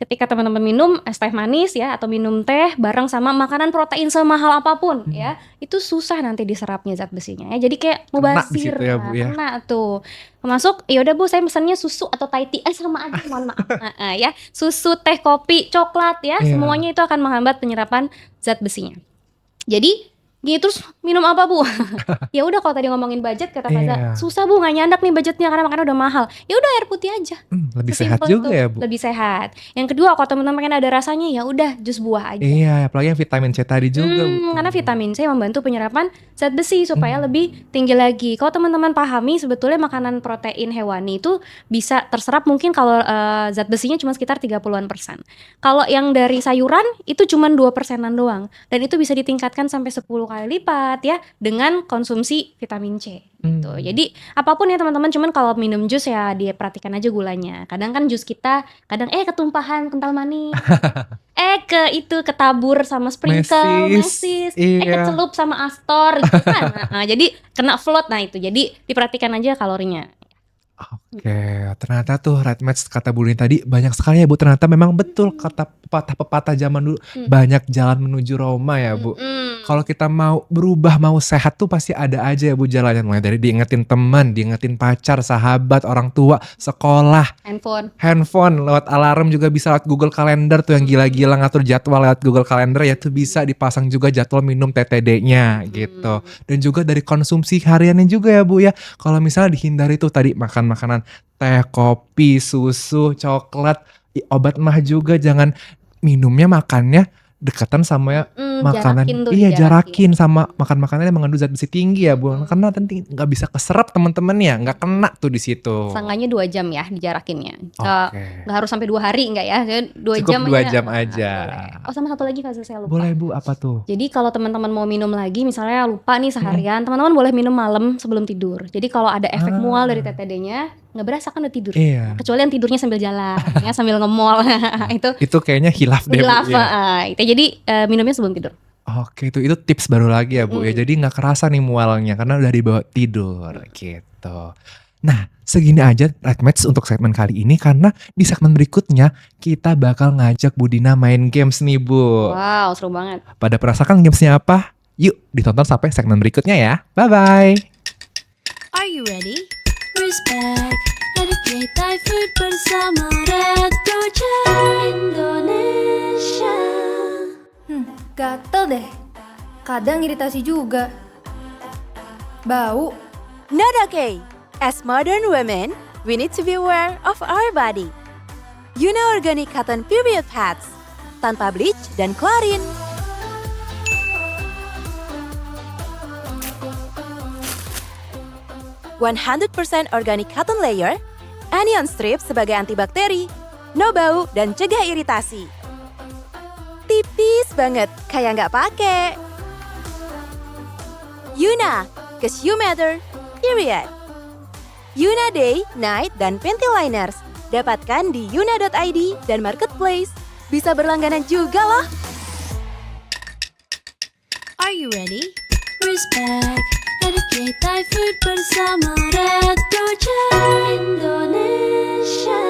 ketika teman-teman minum es teh manis ya atau minum teh bareng sama makanan protein semahal apapun ya, itu susah nanti diserapnya zat besinya ya. Jadi kayak Kena di mubazir, situ ya, Bu, ya. kena tuh. Termasuk ya udah Bu, saya pesannya susu atau Thai tea sama aja, mohon maaf. Ya, susu, teh, kopi, coklat ya, Iya. semuanya itu akan menghambat penyerapan zat besinya. Jadi gini terus minum apa Bu? Ya udah kalau tadi ngomongin budget kata Faza, Iya. susah Bu nggak nyandak nih budgetnya karena makannya udah mahal. Ya udah air putih aja. Lebih sehat Sesimpel juga itu. ya Bu. Lebih sehat. Yang kedua kalau teman-teman pengen ada rasanya ya udah jus buah aja. Iya, apalagi yang vitamin C tadi juga Bu. Karena vitamin C membantu penyerapan zat besi supaya lebih tinggi lagi. Kalau teman-teman pahami sebetulnya makanan protein hewani itu bisa terserap mungkin kalau zat besinya cuma sekitar 30-an%. Kalau yang dari sayuran itu cuma 2%-an doang. Dan itu bisa ditingkatkan sampai 10 kali lipat ya dengan konsumsi vitamin C. Gitu. Jadi apapun ya teman-teman, cuman kalau minum jus ya diperhatikan aja gulanya. Kadang kan jus kita kadang ketumpahan kental manis. Ketabur sama sprinkle, mesis, Iya. kecelup sama Astor gitu kan. Nah, jadi kena float, nah itu. Jadi diperhatikan aja kalorinya. Oke, ternyata tuh Red Match kata Bu Lini tadi banyak sekali ya Bu. Ternyata memang betul kata pepatah-pepatah zaman dulu, banyak jalan menuju Roma ya Bu. Kalau kita mau berubah, mau sehat tuh pasti ada aja ya Bu jalannya. Mulai dari diingetin teman, diingetin pacar, sahabat, orang tua, sekolah, handphone, lewat alarm juga bisa, lewat Google Calendar tuh yang gila-gila ngatur jadwal lewat Google Calendar ya tuh bisa dipasang juga jadwal minum TTD-nya gitu. Dan juga dari konsumsi hariannya juga ya Bu ya. Kalau misalnya dihindari tuh tadi makan makanan-makanan teh, kopi, susu, coklat, obat mah juga jangan minumnya makannya dekatan sama makanan. Jarakin tuh, Iya, dijarakin. jarakin sama makan-makanan yang mengandung zat besi tinggi ya, Bu. Karena nanti nggak bisa keserap teman-teman ya, nggak kena tuh di situ. Seenggaknya 2 jam ya dijarakinnya. Oke. Nggak harus sampai 2 hari nggak ya? 2 Cukup jam 2 aja. jam aja. Boleh. Oh, sama satu lagi Faza, saya lupa. Boleh Bu, apa tuh? Jadi kalau teman-teman mau minum lagi, misalnya lupa nih seharian, teman-teman boleh minum malam sebelum tidur. Jadi kalau ada efek mual dari TTD-nya, nggak berasa kan udah tidur. Iya. Kecuali yang tidurnya sambil jalan, ya sambil nge-mall. Itu kayaknya hilaf deh Bu. hilaf. Iya. Itu jadi minumnya sebelum tidur. Oke, itu tips baru lagi ya Bu ya. Jadi nggak kerasa nih mualnya karena udah dibawa tidur gitu. Nah, segini aja Redmates untuk segmen kali ini karena di segmen berikutnya kita bakal ngajak Bu Dina main games nih Bu. Wow, seru banget. Pada penasaran gamesnya apa? Yuk ditonton sampai segmen berikutnya ya. Bye-bye. Are you ready? Respect, dedicate Thai food bersama Red Project Indonesia. Gatel deh. Kadang iritasi juga. Bau. Not okay. As modern women, we need to be aware of our body. Yuna Organic Cotton Period Pads, tanpa bleach dan klorin. %100% organic cotton layer, anion strip sebagai antibakteri, no bau dan cegah iritasi. Tipis banget, kayak nggak pakai. Yuna, 'cause you matter, period. Yuna Day, Night, dan Panty Liners. Dapatkan di yuna.id dan Marketplace. Bisa berlangganan juga loh. Are you ready? Respect, dedicate Thai food bersama Red Project Indonesia.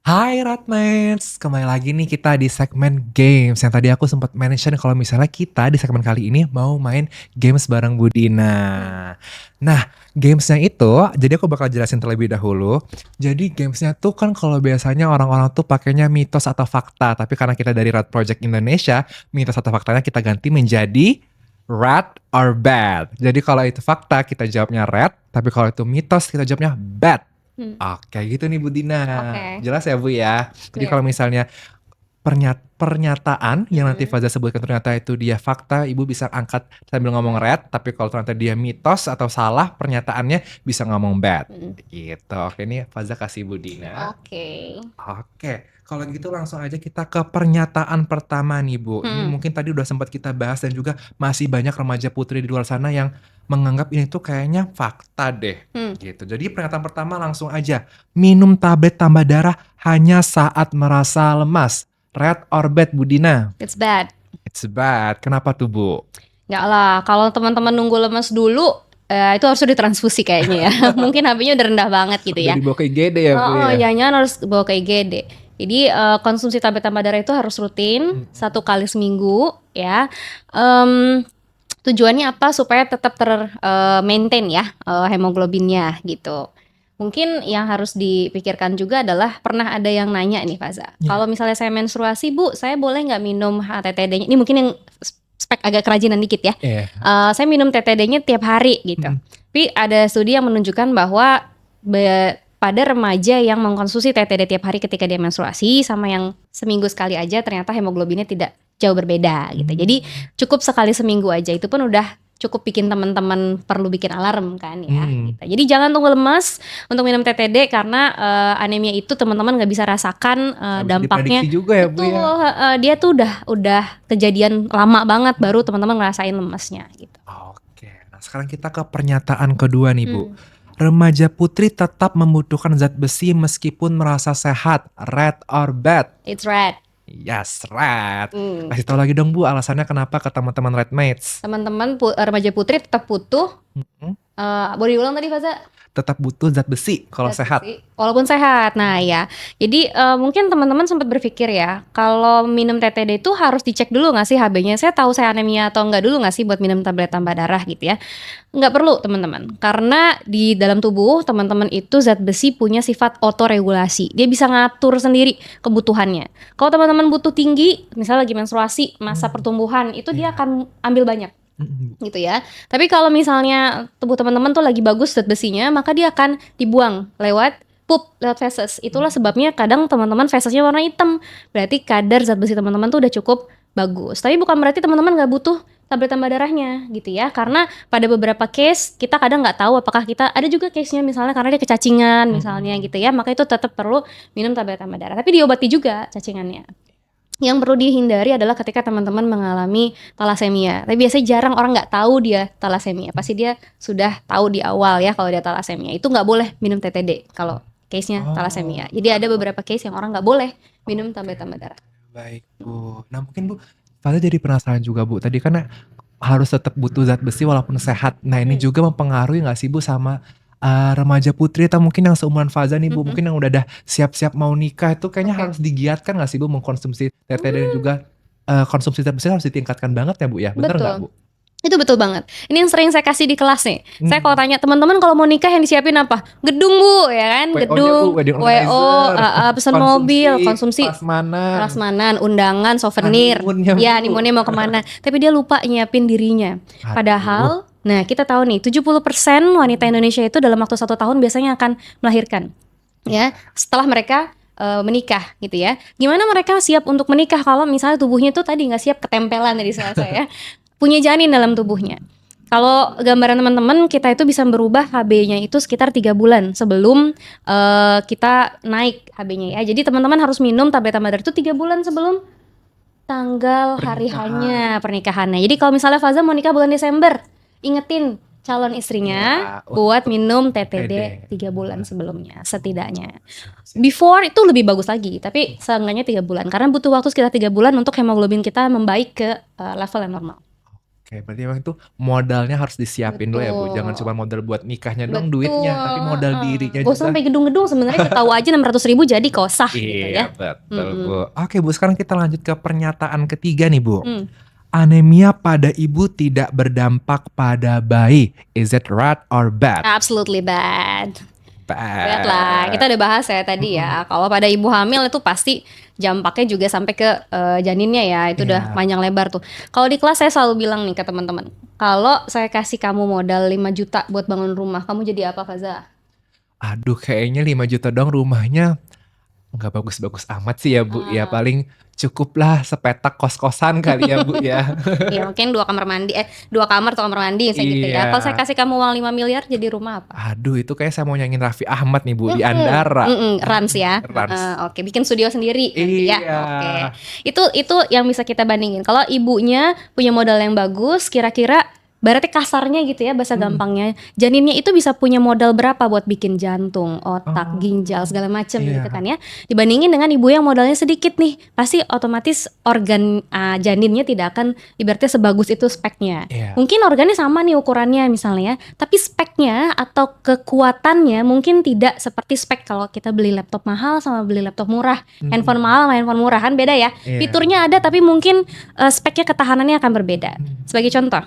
Hai Redmates, kembali lagi nih kita di segmen games. Yang tadi aku sempat mention kalau misalnya kita di segmen kali ini mau main games bareng Bu Dina. Nah, gamesnya itu, jadi aku bakal jelasin terlebih dahulu. Jadi gamesnya tuh kan kalau biasanya orang-orang tuh pakainya mitos atau fakta. Tapi karena kita dari Red Project Indonesia, mitos atau faktanya kita ganti menjadi red or bad. Jadi kalau itu fakta kita jawabnya red, tapi kalau itu mitos kita jawabnya bad. Oke gitu nih Bu Dina. Oke. Jelas ya Bu ya. Jadi Clear. kalau misalnya pernyataan yang nanti Faza sebutkan ternyata itu dia fakta, Ibu bisa angkat sambil ngomong red. Tapi kalau ternyata dia mitos atau salah pernyataannya bisa ngomong bad. Gitu. Oke ini Faza kasih Bu Dina. Oke. Oke, kalau gitu langsung aja kita ke pernyataan pertama nih Bu. Ini mungkin tadi udah sempat kita bahas dan juga masih banyak remaja putri di luar sana yang menganggap ini tuh kayaknya fakta deh. Gitu. Jadi pernyataan pertama langsung aja. Minum tablet tambah darah hanya saat merasa lemas. Red or bad Bu Dina? It's bad. It's bad. Kenapa tuh Bu? Nggak lah, kalau teman-teman nunggu lemes dulu, itu harus ditransfusi kayaknya ya. Mungkin HB-nya udah rendah banget gitu ya. Udah dibawa ke IGD ya Bu Oh, ya? jangan harus bawa ke IGD. Jadi konsumsi tablet tambah darah itu harus rutin 1 kali seminggu ya. Tujuannya apa? Supaya tetap maintain ya hemoglobinnya gitu. Mungkin yang harus dipikirkan juga adalah pernah ada yang nanya nih Faza. Kalau misalnya saya menstruasi Bu, saya boleh nggak minum TTD-nya? Ini mungkin yang spek agak kerajinan dikit ya. Iya. Saya minum TTD-nya tiap hari gitu. Tapi ada studi yang menunjukkan bahwa pada remaja yang mengkonsumsi TTD tiap hari ketika dia menstruasi sama yang seminggu sekali aja ternyata hemoglobinnya tidak jauh berbeda gitu. Jadi cukup sekali seminggu aja itu pun udah cukup bikin teman-teman perlu bikin alarm kan ya. Gitu. Jadi jangan tunggu lemas untuk minum TTD karena anemia itu teman-teman nggak bisa rasakan dampaknya. Diprediksi juga ya Bu ya? Betul, dia tuh udah kejadian lama banget baru teman-teman ngerasain lemesnya gitu. Oke, nah sekarang kita ke pernyataan kedua nih Bu. Remaja putri tetap membutuhkan zat besi meskipun merasa sehat. Red or bad? It's red. Yes, red. Kasih tahu lagi dong Bu alasannya kenapa ke teman-teman Redmates. Teman-teman remaja putri tetap butuh. Boleh diulang tadi Faza? Tetap butuh zat besi kalau Zat sehat. besi, walaupun sehat. Nah ya, jadi mungkin teman-teman sempat berpikir ya, kalau minum TTD itu harus dicek dulu nggak sih HB-nya? Saya tahu saya anemia atau nggak dulu nggak sih buat minum tablet tambah darah gitu ya? Nggak perlu teman-teman, karena di dalam tubuh teman-teman itu zat besi punya sifat otoregulasi. Dia bisa ngatur sendiri kebutuhannya. Kalau teman-teman butuh tinggi, misalnya lagi menstruasi, masa pertumbuhan, itu dia akan ambil banyak. gitu ya. Tapi kalau misalnya tubuh teman-teman tuh lagi bagus zat besinya, maka dia akan dibuang lewat lewat feses. Itulah sebabnya kadang teman-teman fesesnya warna hitam. Berarti kadar zat besi teman-teman tuh udah cukup bagus. Tapi bukan berarti teman-teman nggak butuh tablet tambah darahnya gitu ya. Karena pada beberapa case kita kadang nggak tahu apakah kita ada juga case-nya misalnya karena dia kecacingan misalnya gitu ya. Maka itu tetap perlu minum tablet tambah darah. Tapi diobati juga cacingannya. Yang perlu dihindari adalah ketika teman-teman mengalami talasemia. Tapi biasanya jarang orang nggak tahu dia talasemia. Pasti dia sudah tahu di awal ya kalau dia talasemia. Itu nggak boleh minum TTD kalau case-nya talasemia. Jadi ada beberapa case yang orang nggak boleh minum tablet tambah darah. Baik Bu. Nah mungkin Bu, Fadza jadi penasaran juga Bu. Tadi kan harus tetap butuh zat besi walaupun sehat. Nah ini juga mempengaruhi nggak sih Bu sama remaja putri atau mungkin yang seumuran Fadza nih Bu, mungkin yang udah siap-siap mau nikah itu kayaknya harus digiatkan nggak sih Bu mengkonsumsi TTD dan juga konsumsi zat besi harus ditingkatkan banget ya Bu ya, bener nggak Bu? Itu betul banget. Ini yang sering saya kasih di kelas nih. Saya kalau tanya teman-teman kalau mau nikah yang disiapin apa? Gedung Bu, ya kan? Gedung, WO, pesan mobil, konsumsi, prasmanan, undangan, souvenir. Ya, honeymoonnya mau kemana? Tapi dia lupa nyiapin dirinya. Padahal, nah kita tahu nih 70% wanita Indonesia itu dalam waktu 1 tahun biasanya akan melahirkan. Ya, setelah mereka menikah gitu ya. Gimana mereka siap untuk menikah kalau misalnya tubuhnya tuh tadi nggak siap ketempelan tadi saya punya janin dalam tubuhnya. Kalau gambaran teman-teman kita itu bisa berubah HB-nya itu sekitar 3 bulan sebelum kita naik HB-nya ya. Jadi teman-teman harus minum tablet tambah darah itu 3 bulan sebelum tanggal hari hanya pernikahannya. Jadi kalau misalnya Fadza mau nikah bulan Desember, ingetin calon istrinya buat minum TTD 3 bulan sebelumnya setidaknya. Before itu lebih bagus lagi, tapi seenggaknya 3 bulan karena butuh waktu sekitar 3 bulan untuk hemoglobin kita membaik ke level yang normal. Oke, berarti memang itu modalnya harus disiapin dulu ya Bu. Jangan cuma modal buat nikahnya doang duitnya, tapi modal dirinya juga. Gak usah sampai gedung-gedung, sebenarnya kita tahu aja 600.000 jadi kok sah gitu ya. Betul Bu. Oke Bu, sekarang kita lanjut ke pernyataan ketiga nih Bu. Anemia pada ibu tidak berdampak pada bayi. Is it right or bad? Absolutely bad. Bad lah. Kita udah bahas ya tadi ya. Kalau pada ibu hamil itu pasti dampaknya juga sampai ke janinnya ya. Itu udah panjang lebar tuh. Kalau di kelas saya selalu bilang nih ke teman-teman, kalau saya kasih kamu modal 5 juta buat bangun rumah, kamu jadi apa Fadza? Aduh, kayaknya 5 juta dong rumahnya nggak bagus-bagus amat sih ya Bu. Ya paling cukuplah sepetak kos-kosan kali ya Bu ya. Ya mungkin 2 kamar mandi, 2 kamar atau kamar mandi kayak gitu ya. Kalau saya kasih kamu uang 5 miliar jadi rumah apa? Aduh, itu kayak saya mau nyanyiin Raffi Ahmad nih Bu di Andara. Rans ya. Oke, bikin studio sendiri nanti ya. Oke. Itu yang bisa kita bandingin. Kalau ibunya punya modal yang bagus, kira-kira berarti kasarnya gitu ya bahasa gampangnya, janinnya itu bisa punya modal berapa buat bikin jantung, otak, ginjal segala macam gitu kan ya. Dibandingin dengan ibu yang modalnya sedikit nih, pasti otomatis organ janinnya tidak akan ibaratnya sebagus itu speknya. Mungkin organnya sama nih ukurannya misalnya, tapi speknya atau kekuatannya mungkin tidak seperti spek kalau kita beli laptop mahal sama beli laptop murah. Handphone mahal sama handphone murah kan beda ya. Fiturnya ada tapi mungkin speknya ketahanannya akan berbeda. Sebagai contoh,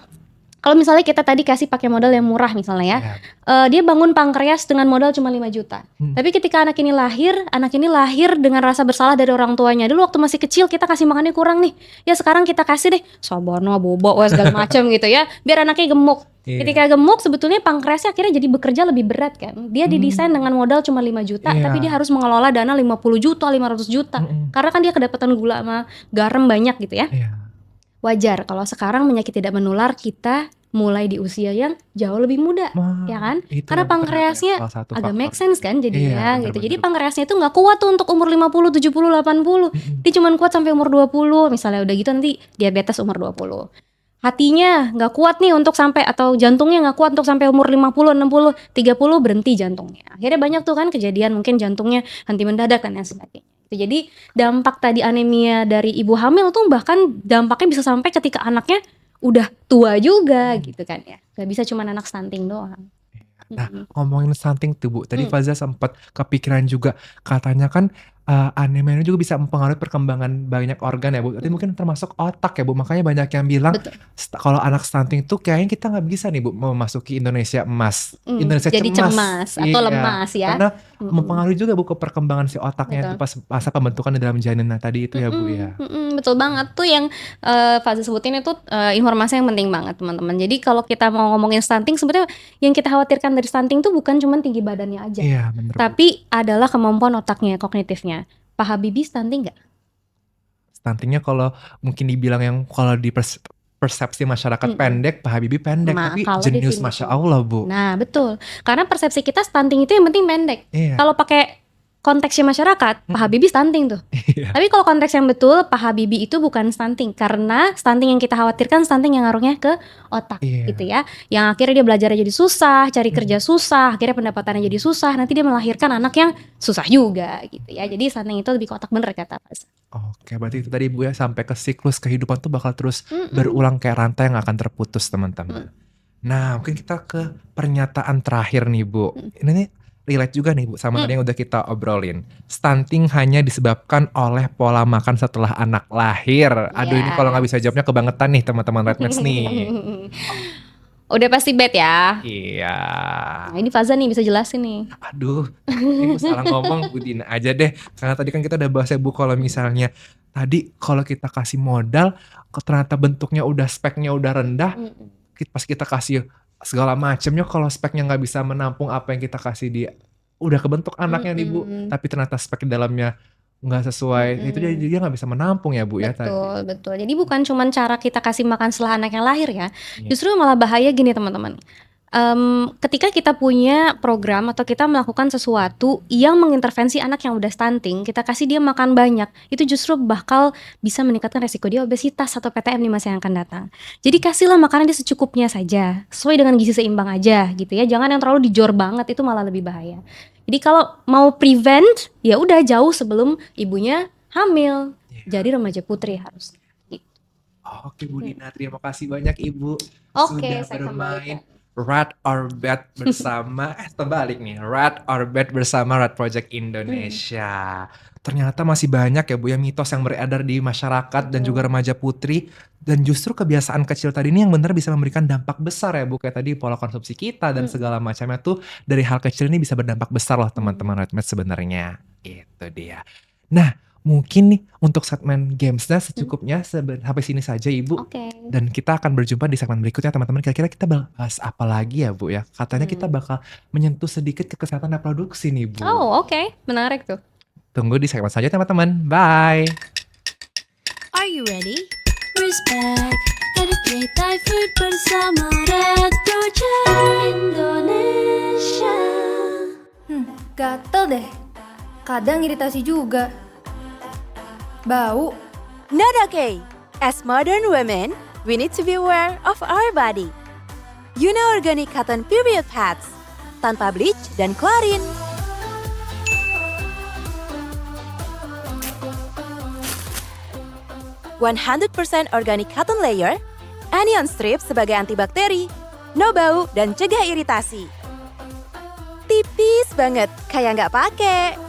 kalau misalnya kita tadi kasih pakai modal yang murah misalnya ya, dia bangun pankreas dengan modal cuma 5 juta. Tapi ketika anak ini lahir dengan rasa bersalah dari orang tuanya. Dulu waktu masih kecil kita kasih makannya kurang nih. Ya sekarang kita kasih deh sabono, bobo, segala macam gitu ya, biar anaknya gemuk. Ketika gemuk sebetulnya pankreasnya akhirnya jadi bekerja lebih berat kan. Dia didesain dengan modal cuma 5 juta, tapi dia harus mengelola dana 50 juta, 500 juta. Karena kan dia kedapatan gula sama garam banyak gitu ya. Wajar kalau sekarang penyakit tidak menular kita mulai di usia yang jauh lebih muda, ya kan? Karena pankreasnya agak make sense kan jadinya gitu. Jadi pankreasnya itu nggak kuat tuh untuk umur 50, 70, 80. Dia cuma kuat sampai umur 20, misalnya udah gitu nanti diabetes umur 20. Hatinya nggak kuat nih untuk sampai, atau jantungnya nggak kuat untuk sampai umur 50, 60, 30 berhenti jantungnya. Akhirnya banyak tuh kan kejadian mungkin jantungnya henti mendadak dan lain sebagainya. Jadi dampak tadi anemia dari ibu hamil tuh bahkan dampaknya bisa sampai ketika anaknya udah tua juga gitu kan ya. Gak bisa cuma anak stunting doang. Nah, ngomongin stunting tuh Bu, tadi Fadza sempat kepikiran juga, katanya kan anemia ini juga bisa mempengaruhi perkembangan banyak organ ya Bu. Tadi mungkin termasuk otak ya Bu. Makanya banyak yang bilang Betul. kalau anak stunting tuh kayaknya kita nggak bisa nih Bu memasuki Indonesia emas. Indonesia Jadi cemas atau Iya. lemas ya. Karena Mm-mm. mempengaruhi juga Bu ke perkembangan si otaknya itu Betul. pas masa pembentukan di dalam janin tadi itu ya Bu ya. Betul banget tuh yang Faza sebutin itu informasi yang penting banget teman-teman. Jadi kalau kita mau ngomongin stunting sebenarnya yang kita khawatirkan dari stunting tuh bukan cuma tinggi badannya aja, Iya bener Bu. tapi adalah kemampuan otaknya, kognitifnya. Pak Habibie stunting nggak? Stuntingnya kalau mungkin dibilang yang kalau di persepsi masyarakat pendek, Pak Habibie pendek. Tapi Kalau jenius definisi. Masya Allah Bu. Nah betul, karena persepsi kita stunting itu yang penting pendek. Iya. Kalau pakai konteksnya masyarakat, Pak Habibie stunting tuh. Iya. Tapi kalau konteks yang betul, Pak Habibie itu bukan stunting. Karena stunting yang kita khawatirkan stunting yang ngaruhnya ke otak Iya. gitu ya. Yang akhirnya dia belajar jadi susah, cari kerja susah, akhirnya pendapatannya jadi susah. Nanti dia melahirkan anak yang susah juga gitu ya. Jadi stunting itu lebih ke otak, bener kata Faz. Oke, berarti itu tadi Bu ya, sampai ke siklus kehidupan tuh bakal terus berulang kayak rantai yang akan terputus teman-teman. Nah, mungkin kita ke pernyataan terakhir nih Bu. Ini nih relate juga nih Bu sama tadi yang udah kita obrolin. Stunting hanya disebabkan oleh pola makan setelah anak lahir. Aduh ini kalau nggak bisa jawabnya kebangetan nih teman-teman Redmates nih. Udah pasti bad ya. Iya. Nah, ini Faza nih bisa jelasin nih. Aduh, ini salah ngomong Bu Dina aja deh. Karena tadi kan kita udah bahas ya Bu, kalau misalnya tadi kalau kita kasih modal, ternyata bentuknya udah speknya udah rendah, pas kita kasih segala macamnya, kalau speknya nggak bisa menampung apa yang kita kasih dia, udah kebentuk anaknya nih Bu, tapi ternyata spek di dalamnya nggak sesuai, itu dia nggak bisa menampung ya Bu ya tadi. Betul. Jadi bukan cuma cara kita kasih makan setelah anak yang lahir ya. Justru malah bahaya gini teman-teman. Ketika kita punya program atau kita melakukan sesuatu yang mengintervensi anak yang udah stunting, kita kasih dia makan banyak, itu justru bakal bisa meningkatkan resiko dia obesitas atau PTM di masa yang akan datang. Jadi kasihlah makanan dia secukupnya saja, sesuai dengan gizi seimbang aja gitu ya. Jangan yang terlalu dijor banget, itu malah lebih bahaya. Jadi kalau mau prevent, ya udah jauh sebelum ibunya hamil. Jadi remaja putri harus. Gitu. Oke Bu Dina, terima kasih banyak Ibu Oke, sudah saya bermain kembalikan. Rat or Bad bersama terbalik nih, Rat or Bad bersama Rat Project Indonesia. Ternyata masih banyak ya Bu ya mitos yang beredar di masyarakat dan juga remaja putri, dan justru kebiasaan kecil tadi ini yang benar bisa memberikan dampak besar ya Bu, kayak tadi pola konsumsi kita dan segala macamnya tuh dari hal kecil ini bisa berdampak besar loh teman-teman Redmates sebenarnya. Itu dia. Nah, mungkin nih untuk segmen gamesnya secukupnya sampai sini saja Ibu. Oke. Dan kita akan berjumpa di segmen berikutnya teman-teman. Kira-kira kita bahas apa lagi ya Bu ya? Katanya kita bakal menyentuh sedikit ke kesehatan reproduksi nih Bu. Oh, oke. Menarik tuh. Tunggu di segmen selanjutnya teman-teman. Bye. Are you ready? Respect, educate, Thai food bersama Red Project Indonesia. Gatel deh. Kadang iritasi juga. Bau. Not okay. As modern women, we need to be aware of our body. Yuna Organic Cotton Period Pads, tanpa bleach dan klorin. %100% organic cotton layer, anion strip sebagai antibakteri, no bau dan cegah iritasi. Tipis banget, kayak nggak pakai.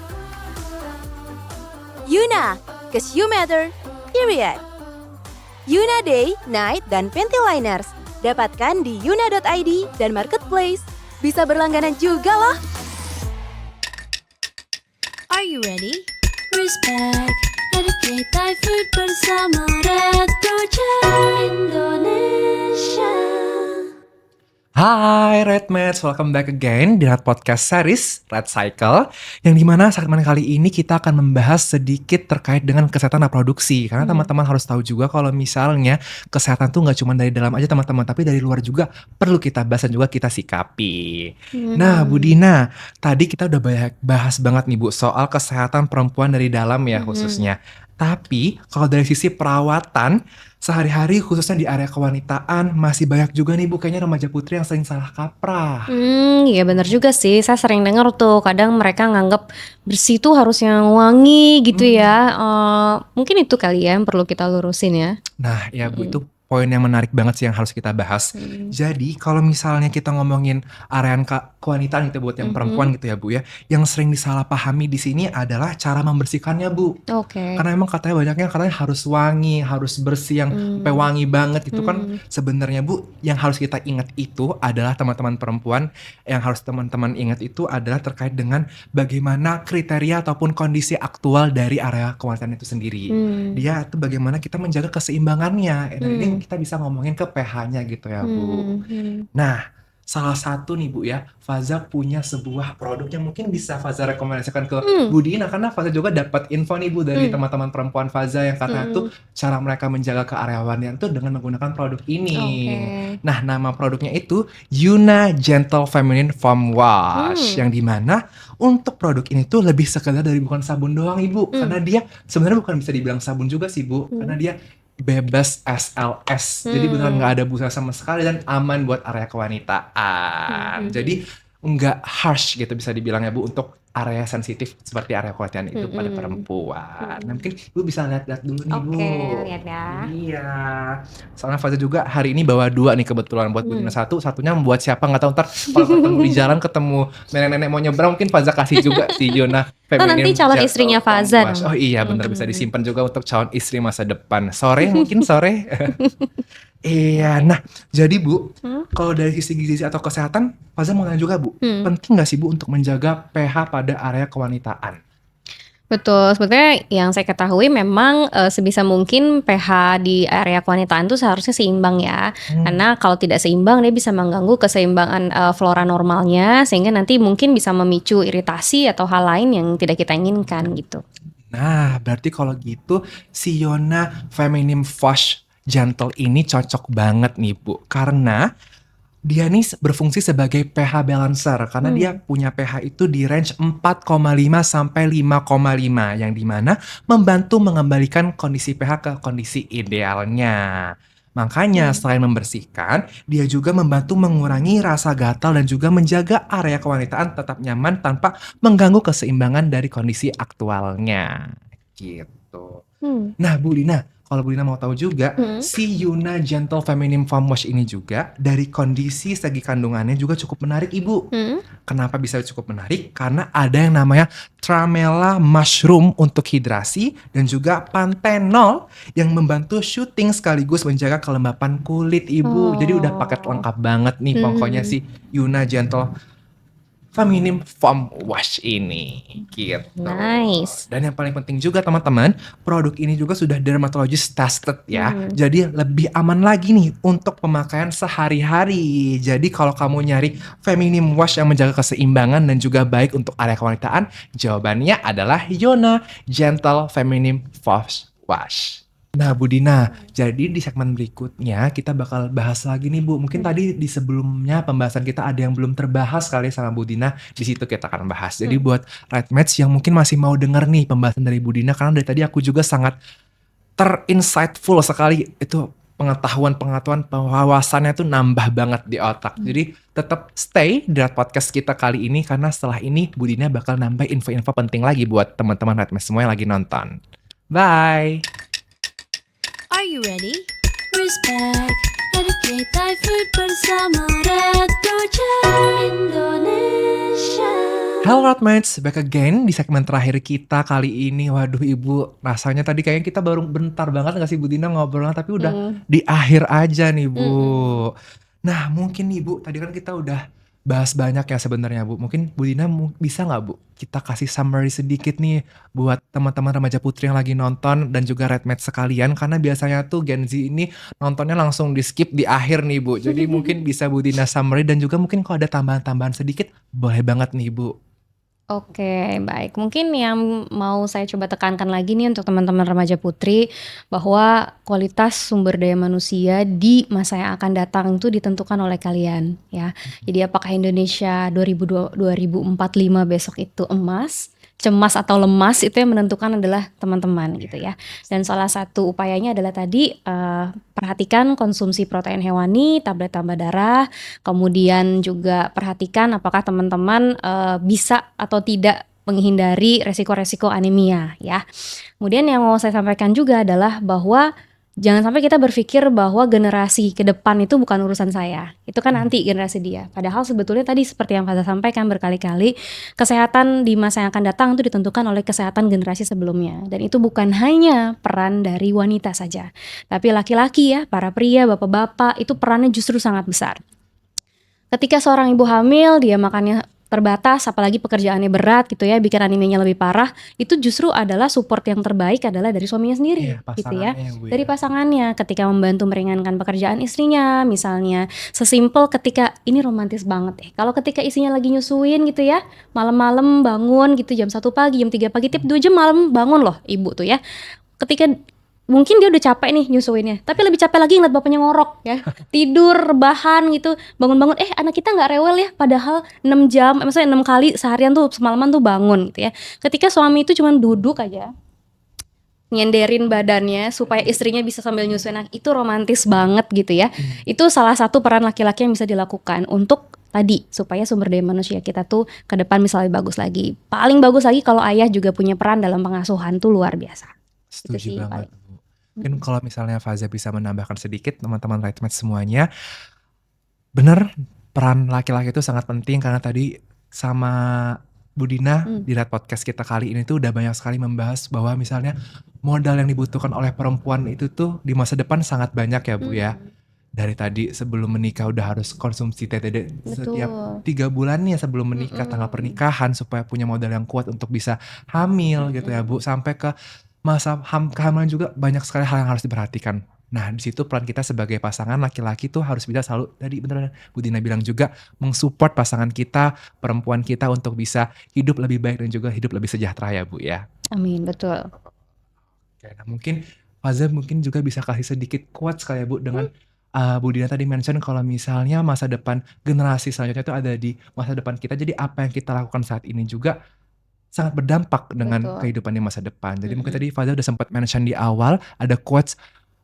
Yuna, 'cause you matter, period. Yuna Day, Night, dan Panty Liners. Dapatkan di yuna.id dan Marketplace. Bisa berlangganan juga loh. Are you ready? Respect, educate, Thai food bersama Red Project Indonesia. Hai Redmates, welcome back again di Red Podcast Series Red Cycle, yang dimana segmen kali ini kita akan membahas sedikit terkait dengan kesehatan reproduksi. Karena teman-teman harus tahu juga kalau misalnya kesehatan tuh nggak cuma dari dalam aja teman-teman, tapi dari luar juga perlu kita bahas dan juga kita sikapi. Nah Bu Dina, tadi kita udah banyak bahas banget nih Bu soal kesehatan perempuan dari dalam ya khususnya. Tapi kalau dari sisi perawatan sehari-hari khususnya di area kewanitaan masih banyak juga nih Bu kayaknya remaja putri yang sering salah kaprah. Iya benar juga sih. Saya sering dengar tuh kadang mereka nganggap bersih tuh harus yang wangi gitu ya. Mungkin itu kali ya yang perlu kita lurusin ya. Nah ya Bu, itu poin yang menarik banget sih yang harus kita bahas. Jadi kalau misalnya kita ngomongin area kewanitaan gitu buat yang perempuan gitu ya Bu ya. Yang sering disalahpahami di sini adalah cara membersihkannya Bu. Oke. Karena emang katanya harus wangi, harus bersih yang sampai wangi banget itu kan sebenarnya Bu, yang harus kita ingat itu adalah teman-teman perempuan, yang harus teman-teman ingat itu adalah terkait dengan bagaimana kriteria ataupun kondisi aktual dari area kewanitaan itu sendiri. Dia tuh bagaimana kita menjaga keseimbangannya. Dan ini kita bisa ngomongin ke pH-nya gitu ya Bu. Nah, salah satu nih Bu ya, Faza punya sebuah produk yang mungkin bisa Faza rekomendasikan ke Bu Dina, karena Faza juga dapat info nih Bu dari teman-teman perempuan Faza yang katanya tuh cara mereka menjaga keareawanian tuh dengan menggunakan produk ini. Nah, nama produknya itu Yuna Gentle Feminine Foam Wash, yang dimana untuk produk ini tuh lebih sekedar dari bukan sabun doang Ibu, karena dia sebenarnya bukan bisa dibilang sabun juga sih Bu, karena dia bebas SLS, jadi beneran nggak ada busa sama sekali dan aman buat area kewanitaan. Jadi nggak harsh gitu bisa dibilang ya Bu untuk area sensitif seperti area kewanitaan itu pada perempuan. Nah, mungkin Ibu bisa lihat-lihat dulu nih Bu. Oke, lihat ya. Iya. Soalnya Faza juga hari ini bawa 2 nih kebetulan buat Bu Dina, satunya buat siapa nggak tahu, ntar kalau ketemu di jalan ketemu nenek-nenek mau nyebrang mungkin Faza kasih juga si Yuna nanti calon Gentle istrinya Foam Faza Wash. dong. Oh iya bener, bisa disimpan juga untuk calon istri masa depan. Sore mungkin sore. Iya, nah jadi Bu, kalau dari sisi gizi atau kesehatan, Faza mau nanya juga Bu, penting nggak sih Bu untuk menjaga pH pada area kewanitaan? Betul, sebetulnya yang saya ketahui memang sebisa mungkin pH di area kewanitaan itu seharusnya seimbang ya. Karena kalau tidak seimbang dia bisa mengganggu keseimbangan flora normalnya, sehingga nanti mungkin bisa memicu iritasi atau hal lain yang tidak kita inginkan gitu. Nah, berarti kalau gitu si Yona Feminine Wash Gentle ini cocok banget nih Bu, karena dia nih berfungsi sebagai pH balancer, karena dia punya pH itu di range 4,5 sampai 5,5, yang dimana membantu mengembalikan kondisi pH ke kondisi idealnya. Makanya selain membersihkan, dia juga membantu mengurangi rasa gatal dan juga menjaga area kewanitaan tetap nyaman tanpa mengganggu keseimbangan dari kondisi aktualnya. Gitu. Nah Bu Dina, kalau Bu Dina mau tahu juga, si Yuna Gentle Feminine Foam Wash ini juga dari kondisi segi kandungannya juga cukup menarik Ibu. Kenapa bisa cukup menarik? Karena ada yang namanya Tramella Mushroom untuk hidrasi dan juga Panthenol yang membantu syuting sekaligus menjaga kelembapan kulit Ibu. Jadi udah paket lengkap banget nih pokoknya si Yuna Gentle Feminine Foam Wash ini gitu. Nice. Dan yang paling penting juga teman-teman, produk ini juga sudah dermatologist tested ya. Jadi lebih aman lagi nih untuk pemakaian sehari-hari. Jadi kalau kamu nyari feminine wash yang menjaga keseimbangan dan juga baik untuk area kewanitaan, jawabannya adalah Yona Gentle Feminine Foam Wash. Nah Bu Dina, jadi di segmen berikutnya kita bakal bahas lagi nih Bu. Mungkin tadi di sebelumnya pembahasan kita ada yang belum terbahas kali sama Bu Dina. Di situ kita akan bahas. Jadi buat Redmates yang mungkin masih mau denger nih pembahasan dari Bu Dina, karena dari tadi aku juga sangat terinsightful sekali. Itu pengetahuan wawasannya tuh nambah banget di otak. Jadi tetap stay di podcast kita kali ini, karena setelah ini Bu Dina bakal nambah info-info penting lagi buat teman-teman Redmates semua yang lagi nonton. Bye! Are you ready? Respect, educate, Thai food bersama Red Project Indonesia. Halo Redmates, back again di segmen terakhir kita kali ini. Waduh Ibu, rasanya tadi kayaknya kita baru bentar banget gak sih Bu Dina ngobrolnya, tapi udah di akhir aja nih Bu. Nah mungkin nih Bu, tadi kan kita udah bahas banyak ya sebenarnya Bu. Mungkin Bu Dina bisa nggak Bu kita kasih summary sedikit nih buat teman-teman remaja putri yang lagi nonton dan juga Redmates sekalian, karena biasanya tuh Gen Z ini nontonnya langsung di skip di akhir nih Bu. Jadi mungkin bisa Bu Dina summary dan juga mungkin kalau ada tambahan-tambahan sedikit boleh banget nih Bu. Oke, baik. Mungkin yang mau saya coba tekankan lagi nih untuk teman-teman remaja putri, bahwa kualitas sumber daya manusia di masa yang akan datang itu ditentukan oleh kalian ya. Jadi apakah Indonesia 2045 besok itu emas, cemas atau lemas, itu yang menentukan adalah teman-teman gitu ya. Dan salah satu upayanya adalah tadi perhatikan konsumsi protein hewani, tablet tambah darah, kemudian juga perhatikan apakah teman-teman bisa atau tidak menghindari resiko-resiko anemia ya. Kemudian yang mau saya sampaikan juga adalah bahwa Jangan sampai kita berpikir bahwa generasi ke depan itu bukan urusan saya. Itu kan nanti generasi dia. Padahal sebetulnya tadi seperti yang Faza sampaikan berkali-kali, kesehatan di masa yang akan datang itu ditentukan oleh kesehatan generasi sebelumnya. Dan itu bukan hanya peran dari wanita saja, tapi laki-laki ya, para pria, bapak-bapak, itu perannya justru sangat besar. Ketika seorang ibu hamil, dia makannya terbatas, apalagi pekerjaannya berat gitu ya, bikin anemia lebih parah, itu justru adalah support yang terbaik adalah dari suaminya sendiri, Iya, gitu ya. pasangannya, Bu, Dari ya. pasangannya ketika membantu meringankan pekerjaan istrinya, misalnya sesimpel ketika ini romantis banget kalau ketika istrinya lagi nyusuin gitu ya, malam-malam bangun gitu jam 1 pagi, jam 3 pagi, tiap 2 jam malam bangun loh ibu tuh ya. Ketika mungkin dia udah capek nih nyusuinnya, tapi lebih capek lagi ngeliat bapaknya ngorok ya, tidur rebahan gitu, bangun-bangun anak kita nggak rewel ya, padahal 6 jam, maksudnya 6 kali seharian tuh semalaman tuh bangun gitu ya. Ketika suami itu cuma duduk aja nyenderin badannya supaya istrinya bisa sambil nyusuin anak, itu romantis banget gitu ya. Itu salah satu peran laki-laki yang bisa dilakukan untuk tadi supaya sumber daya manusia kita tuh ke depan misalnya bagus lagi. Paling bagus lagi kalau ayah juga punya peran dalam pengasuhan tuh luar biasa. Setuju sih banget, paling. Bu. Mungkin kalau misalnya Faza bisa menambahkan sedikit teman-teman Rightmatch semuanya, bener peran laki-laki itu sangat penting karena tadi sama Bu Dina di Red Podcast kita kali ini tuh udah banyak sekali membahas bahwa misalnya modal yang dibutuhkan oleh perempuan itu tuh di masa depan sangat banyak ya Bu ya. Dari tadi sebelum menikah udah harus konsumsi TTD setiap 3 bulan nih sebelum menikah, tanggal pernikahan supaya punya modal yang kuat untuk bisa hamil gitu ya Bu. Sampai ke masa kehamilan juga banyak sekali hal yang harus diperhatikan. Nah di situ peran kita sebagai pasangan laki-laki tuh harus bisa selalu tadi beneran Bu Dina bilang juga mensupport pasangan kita, perempuan kita untuk bisa hidup lebih baik dan juga hidup lebih sejahtera ya Bu ya. Amin, betul. Oke, nah mungkin Faza mungkin juga bisa kasih sedikit quotes kali ya Bu dengan Bu Dina tadi mention kalau misalnya masa depan generasi selanjutnya itu ada di masa depan kita. Jadi apa yang kita lakukan saat ini juga sangat berdampak dengan Betul. kehidupan di masa depan. Jadi mungkin tadi Faza udah sempat mention di awal ada quotes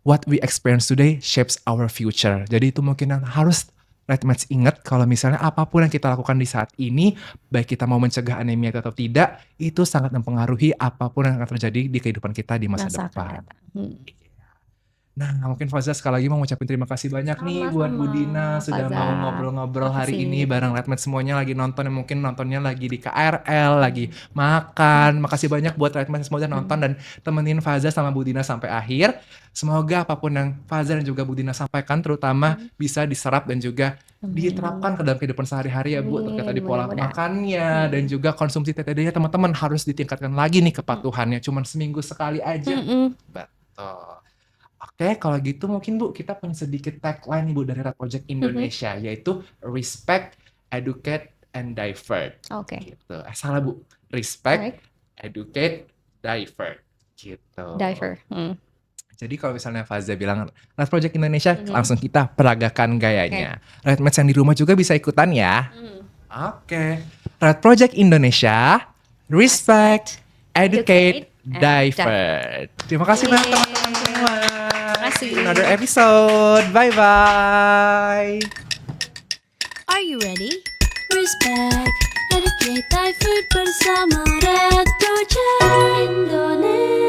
what we experience today shapes our future. Jadi itu mungkin yang harus Rightmatch ingat kalau misalnya apapun yang kita lakukan di saat ini, baik kita mau mencegah anemia atau tidak, itu sangat mempengaruhi apapun yang akan terjadi di kehidupan kita di masa Masa akan depan. datang. Nah, mungkin Faza sekali lagi mau ngucapin terima kasih banyak nih buat Bu Dina Sama-sama, sudah Faza. mau ngobrol-ngobrol hari Makasih. ini bareng Rightmatch semuanya lagi nonton yang mungkin nontonnya lagi di KRL, lagi makan. Makasih banyak buat Rightmatch semua udah nonton dan temenin Faza sama Bu Dina sampai akhir. Semoga apapun yang Faza dan juga Bu Dina sampaikan terutama bisa diserap dan juga diterapkan ke dalam kehidupan sehari-hari ya Bu. Untuk tadi pola Mudah-mudahan. makannya dan juga konsumsi TTD-nya teman-teman harus ditingkatkan lagi nih kepatuhannya. Cuman seminggu sekali aja. Betul. Oke, kalau gitu mungkin Bu kita punya sedikit tagline nih Bu dari Red Project Indonesia yaitu respect, educate, and divert. Oke. Gitu. Salah Bu, respect, Baik. educate, divert. Gitu. Diver. Jadi kalau misalnya Faza bilang Red Project Indonesia, langsung kita peragakan gayanya. Redmatch yang di rumah juga bisa ikutan ya. Oke. Red Project Indonesia, respect, educate, divert. Terima kasih banyak teman-teman semua. Terima kasih. Another episode. Bye-bye. Are you ready? Respect, educate, divert bersama Red Project Indonesia.